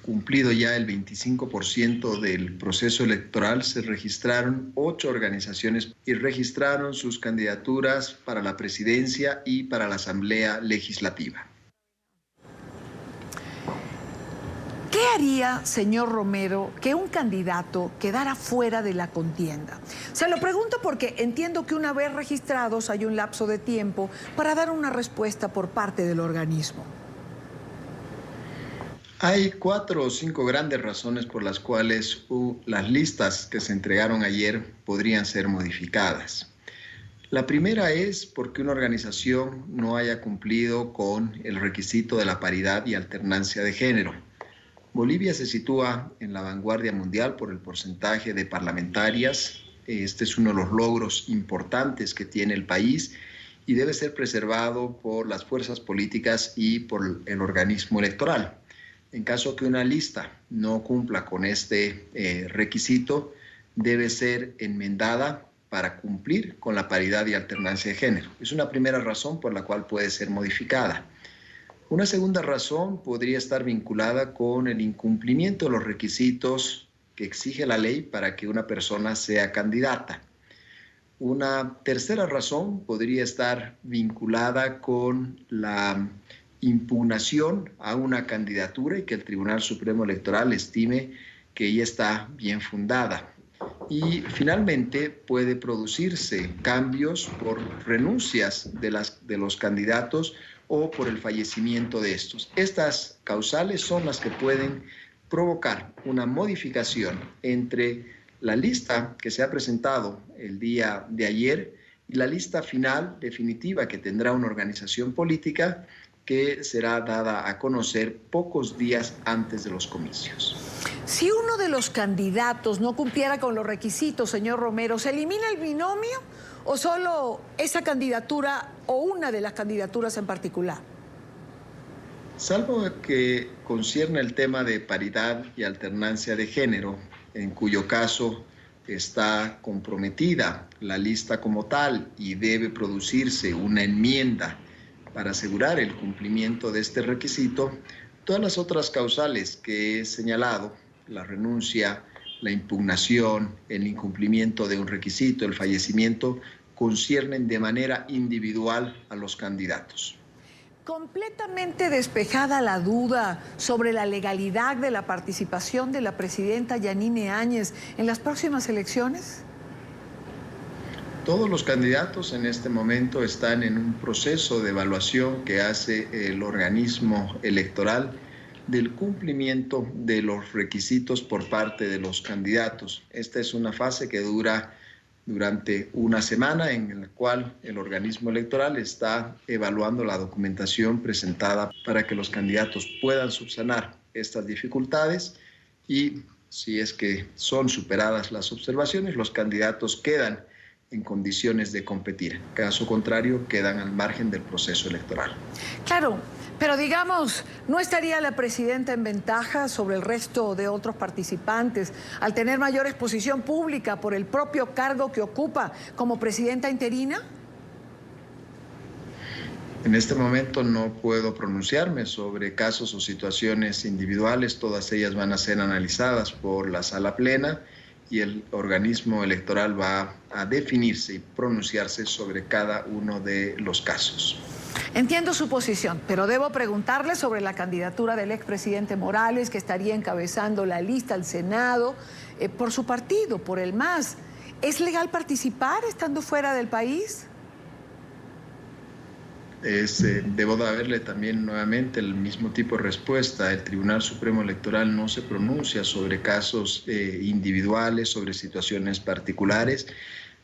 cumplido ya el 25% del proceso electoral, se registraron 8 organizaciones y registraron sus candidaturas para la presidencia y para la Asamblea Legislativa. ¿Qué haría, señor Romero, que un candidato quedara fuera de la contienda? Se lo pregunto porque entiendo que una vez registrados hay un lapso de tiempo para dar una respuesta por parte del organismo. Hay 4 o 5 grandes razones por las cuales las listas que se entregaron ayer podrían ser modificadas. La primera es porque una organización no haya cumplido con el requisito de la paridad y alternancia de género. Bolivia se sitúa en la vanguardia mundial por el porcentaje de parlamentarias. Este es uno de los logros importantes que tiene el país y debe ser preservado por las fuerzas políticas y por el organismo electoral. En caso que una lista no cumpla con este requisito, debe ser enmendada para cumplir con la paridad y alternancia de género. Es una primera razón por la cual puede ser modificada. Una segunda razón podría estar vinculada con el incumplimiento de los requisitos que exige la ley para que una persona sea candidata. Una tercera razón podría estar vinculada con la impugnación a una candidatura y que el Tribunal Supremo Electoral estime que ella está bien fundada. Y finalmente puede producirse cambios por renuncias de los candidatos o por el fallecimiento de estos. Estas causales son las que pueden provocar una modificación entre la lista que se ha presentado el día de ayer y la lista final definitiva que tendrá una organización política que será dada a conocer pocos días antes de los comicios. Si uno de los candidatos no cumpliera con los requisitos, señor Romero, ¿se elimina el binomio o solo esa candidatura o una de las candidaturas en particular? Salvo que concierne el tema de paridad y alternancia de género, en cuyo caso está comprometida la lista como tal y debe producirse una enmienda para asegurar el cumplimiento de este requisito, todas las otras causales que he señalado, la renuncia la impugnación, el incumplimiento de un requisito, el fallecimiento, conciernen de manera individual a los candidatos. ¿Completamente despejada la duda sobre la legalidad de la participación de la presidenta Yanine Áñez en las próximas elecciones? Todos los candidatos en este momento están en un proceso de evaluación que hace el organismo electoral del cumplimiento de los requisitos por parte de los candidatos. Esta es una fase que dura durante una semana, en la cual el organismo electoral está evaluando la documentación presentada para que los candidatos puedan subsanar estas dificultades, y si es que son superadas las observaciones, los candidatos quedan en condiciones de competir. Caso contrario, quedan al margen del proceso electoral. Claro, pero digamos, ¿no estaría la presidenta en ventaja sobre el resto de otros participantes al tener mayor exposición pública por el propio cargo que ocupa como presidenta interina? En este momento no puedo pronunciarme sobre casos o situaciones individuales. Todas ellas van a ser analizadas por la sala plena y el organismo electoral va a definirse y pronunciarse sobre cada uno de los casos. Entiendo su posición, pero debo preguntarle sobre la candidatura del expresidente Morales, que estaría encabezando la lista al Senado por su partido, por el MAS. ¿Es legal participar estando fuera del país? Debo darle también nuevamente el mismo tipo de respuesta. El Tribunal Supremo Electoral no se pronuncia sobre casos individuales, sobre situaciones particulares,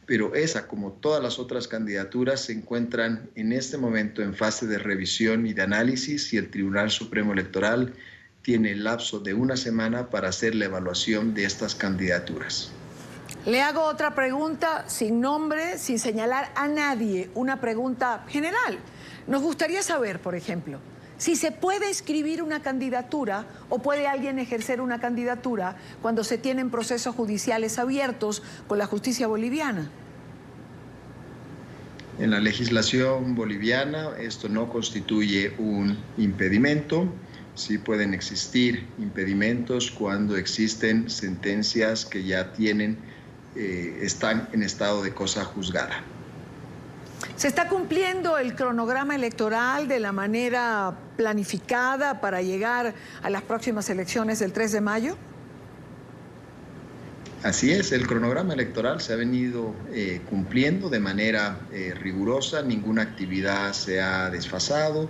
pero esa, como todas las otras candidaturas, se encuentran en este momento en fase de revisión y de análisis, y el Tribunal Supremo Electoral tiene el lapso de una semana para hacer la evaluación de estas candidaturas. Le hago otra pregunta sin nombre, sin señalar a nadie, una pregunta general. Nos gustaría saber, por ejemplo, si se puede inscribir una candidatura o puede alguien ejercer una candidatura cuando se tienen procesos judiciales abiertos con la justicia boliviana. En la legislación boliviana esto no constituye un impedimento. Sí pueden existir impedimentos cuando existen sentencias que ya están en estado de cosa juzgada. ¿Se está cumpliendo el cronograma electoral de la manera planificada para llegar a las próximas elecciones del 3 de mayo? Así es, el cronograma electoral se ha venido cumpliendo de manera rigurosa, ninguna actividad se ha desfasado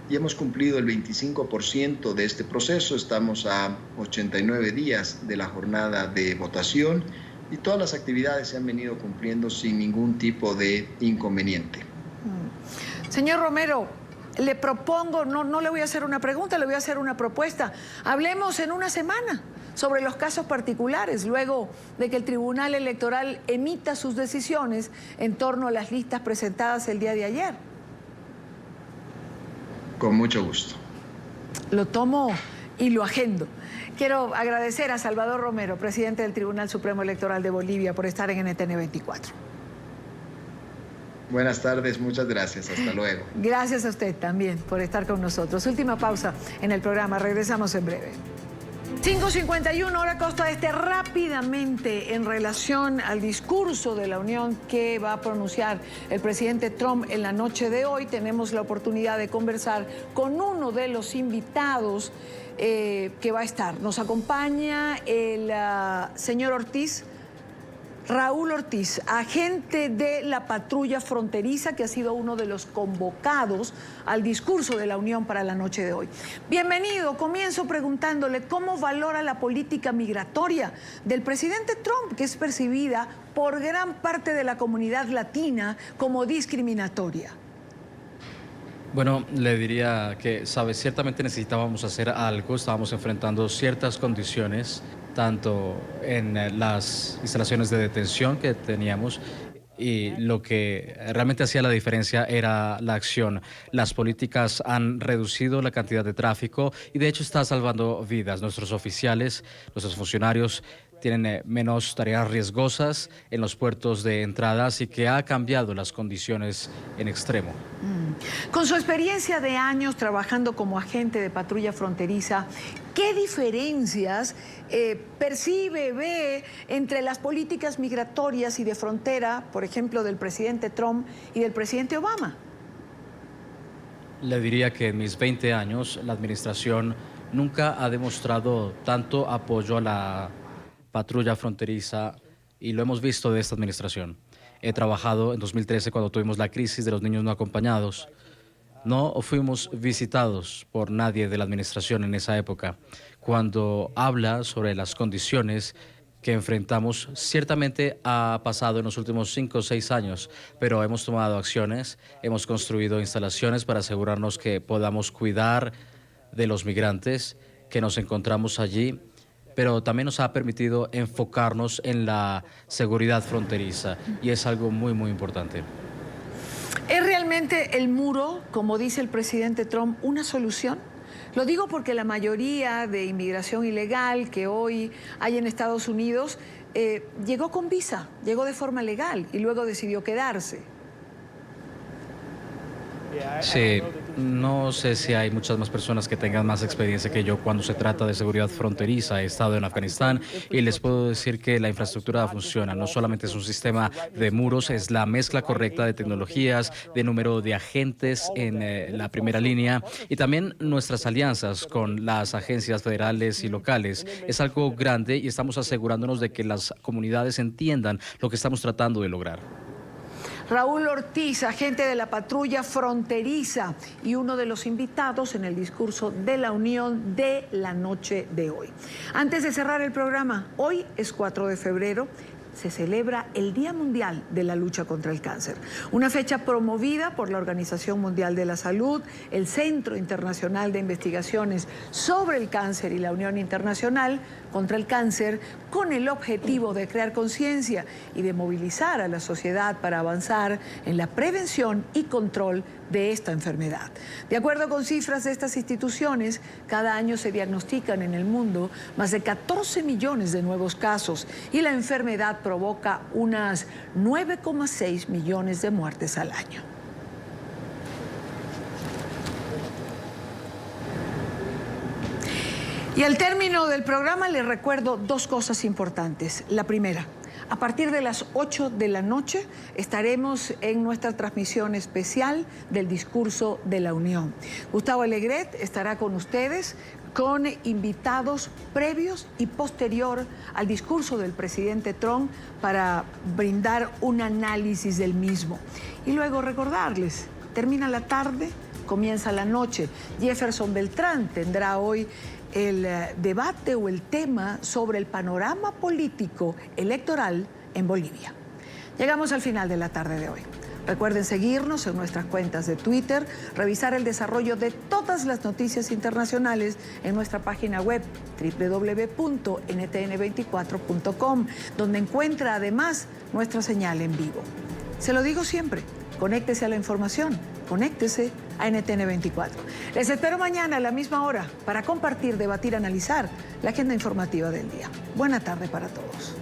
y hemos cumplido el 25% de este proceso. Estamos a 89 días de la jornada de votación y todas las actividades se han venido cumpliendo sin ningún tipo de inconveniente. Señor Romero, le propongo, no le voy a hacer una pregunta, le voy a hacer una propuesta. Hablemos en una semana sobre los casos particulares, luego de que el Tribunal Electoral emita sus decisiones en torno a las listas presentadas el día de ayer. Con mucho gusto. Lo tomo y lo agendo. Quiero agradecer a Salvador Romero, presidente del Tribunal Supremo Electoral de Bolivia, por estar en NTN 24. Buenas tardes, muchas gracias, hasta luego. Gracias a usted también por estar con nosotros. Última pausa en el programa, regresamos en breve. 5:51, hora costa este, rápidamente en relación al discurso de la Unión que va a pronunciar el presidente Trump en la noche de hoy. Tenemos la oportunidad de conversar con uno de los invitados que va a estar. Nos acompaña el señor Ortiz, Raúl Ortiz, agente de la patrulla fronteriza, que ha sido uno de los convocados al discurso de la Unión para la noche de hoy. Bienvenido. Comienzo preguntándole cómo valora la política migratoria del presidente Trump, que es percibida por gran parte de la comunidad latina como discriminatoria. Bueno, le diría que, ¿sabe? Ciertamente necesitábamos hacer algo, estábamos enfrentando ciertas condiciones, tanto en las instalaciones de detención que teníamos, y lo que realmente hacía la diferencia era la acción. Las políticas han reducido la cantidad de tráfico y de hecho está salvando vidas. Nuestros oficiales, nuestros funcionarios tienen menos tareas riesgosas en los puertos de entrada, así que ha cambiado las condiciones en extremo. Con su experiencia de años trabajando como agente de patrulla fronteriza, ¿qué diferencias percibe, ve entre las políticas migratorias y de frontera, por ejemplo, del presidente Trump y del presidente Obama? Le diría que en mis 20 años la administración nunca ha demostrado tanto apoyo a la patrulla fronteriza y lo hemos visto de esta administración. He trabajado en 2013 cuando tuvimos la crisis de los niños no acompañados. No fuimos visitados por nadie de la administración en esa época. Cuando habla sobre las condiciones que enfrentamos, ciertamente ha pasado en los últimos 5 o 6 años, pero hemos tomado acciones, hemos construido instalaciones para asegurarnos que podamos cuidar de los migrantes que nos encontramos allí, pero también nos ha permitido enfocarnos en la seguridad fronteriza y es algo muy, muy importante. ¿Es realmente el muro, como dice el presidente Trump, una solución? Lo digo porque la mayoría de inmigración ilegal que hoy hay en Estados Unidos llegó con visa, llegó de forma legal y luego decidió quedarse. Sí, no sé si hay muchas más personas que tengan más experiencia que yo cuando se trata de seguridad fronteriza. He estado en Afganistán y les puedo decir que la infraestructura funciona. No solamente es un sistema de muros, es la mezcla correcta de tecnologías, de número de agentes en la primera línea y también nuestras alianzas con las agencias federales y locales. Es algo grande y estamos asegurándonos de que las comunidades entiendan lo que estamos tratando de lograr. Raúl Ortiz, agente de la patrulla fronteriza y uno de los invitados en el discurso de la Unión de la noche de hoy. Antes de cerrar el programa, hoy es 4 de febrero, se celebra el Día Mundial de la Lucha contra el Cáncer, una fecha promovida por la Organización Mundial de la Salud, el Centro Internacional de Investigaciones sobre el Cáncer y la Unión Internacional contra el Cáncer, con el objetivo de crear conciencia y de movilizar a la sociedad para avanzar en la prevención y control de esta enfermedad. De acuerdo con cifras de estas instituciones, cada año se diagnostican en el mundo más de 14 millones de nuevos casos y la enfermedad provoca unas 9,6 millones de muertes al año. Y al término del programa les recuerdo 2 cosas importantes. La primera, a partir de las 8 de la noche estaremos en nuestra transmisión especial del discurso de la Unión. Gustavo Alegret estará con ustedes con invitados previos y posterior al discurso del presidente Trump para brindar un análisis del mismo. Y luego recordarles, termina la tarde, comienza la noche. Jefferson Beltrán tendrá hoy el debate o el tema sobre el panorama político electoral en Bolivia. Llegamos al final de la tarde de hoy. Recuerden seguirnos en nuestras cuentas de Twitter, revisar el desarrollo de todas las noticias internacionales en nuestra página web www.ntn24.com, donde encuentra además nuestra señal en vivo. Se lo digo siempre, conéctese a la información, conéctese a NTN24. Les espero mañana a la misma hora para compartir, debatir, analizar la agenda informativa del día. Buena tarde para todos.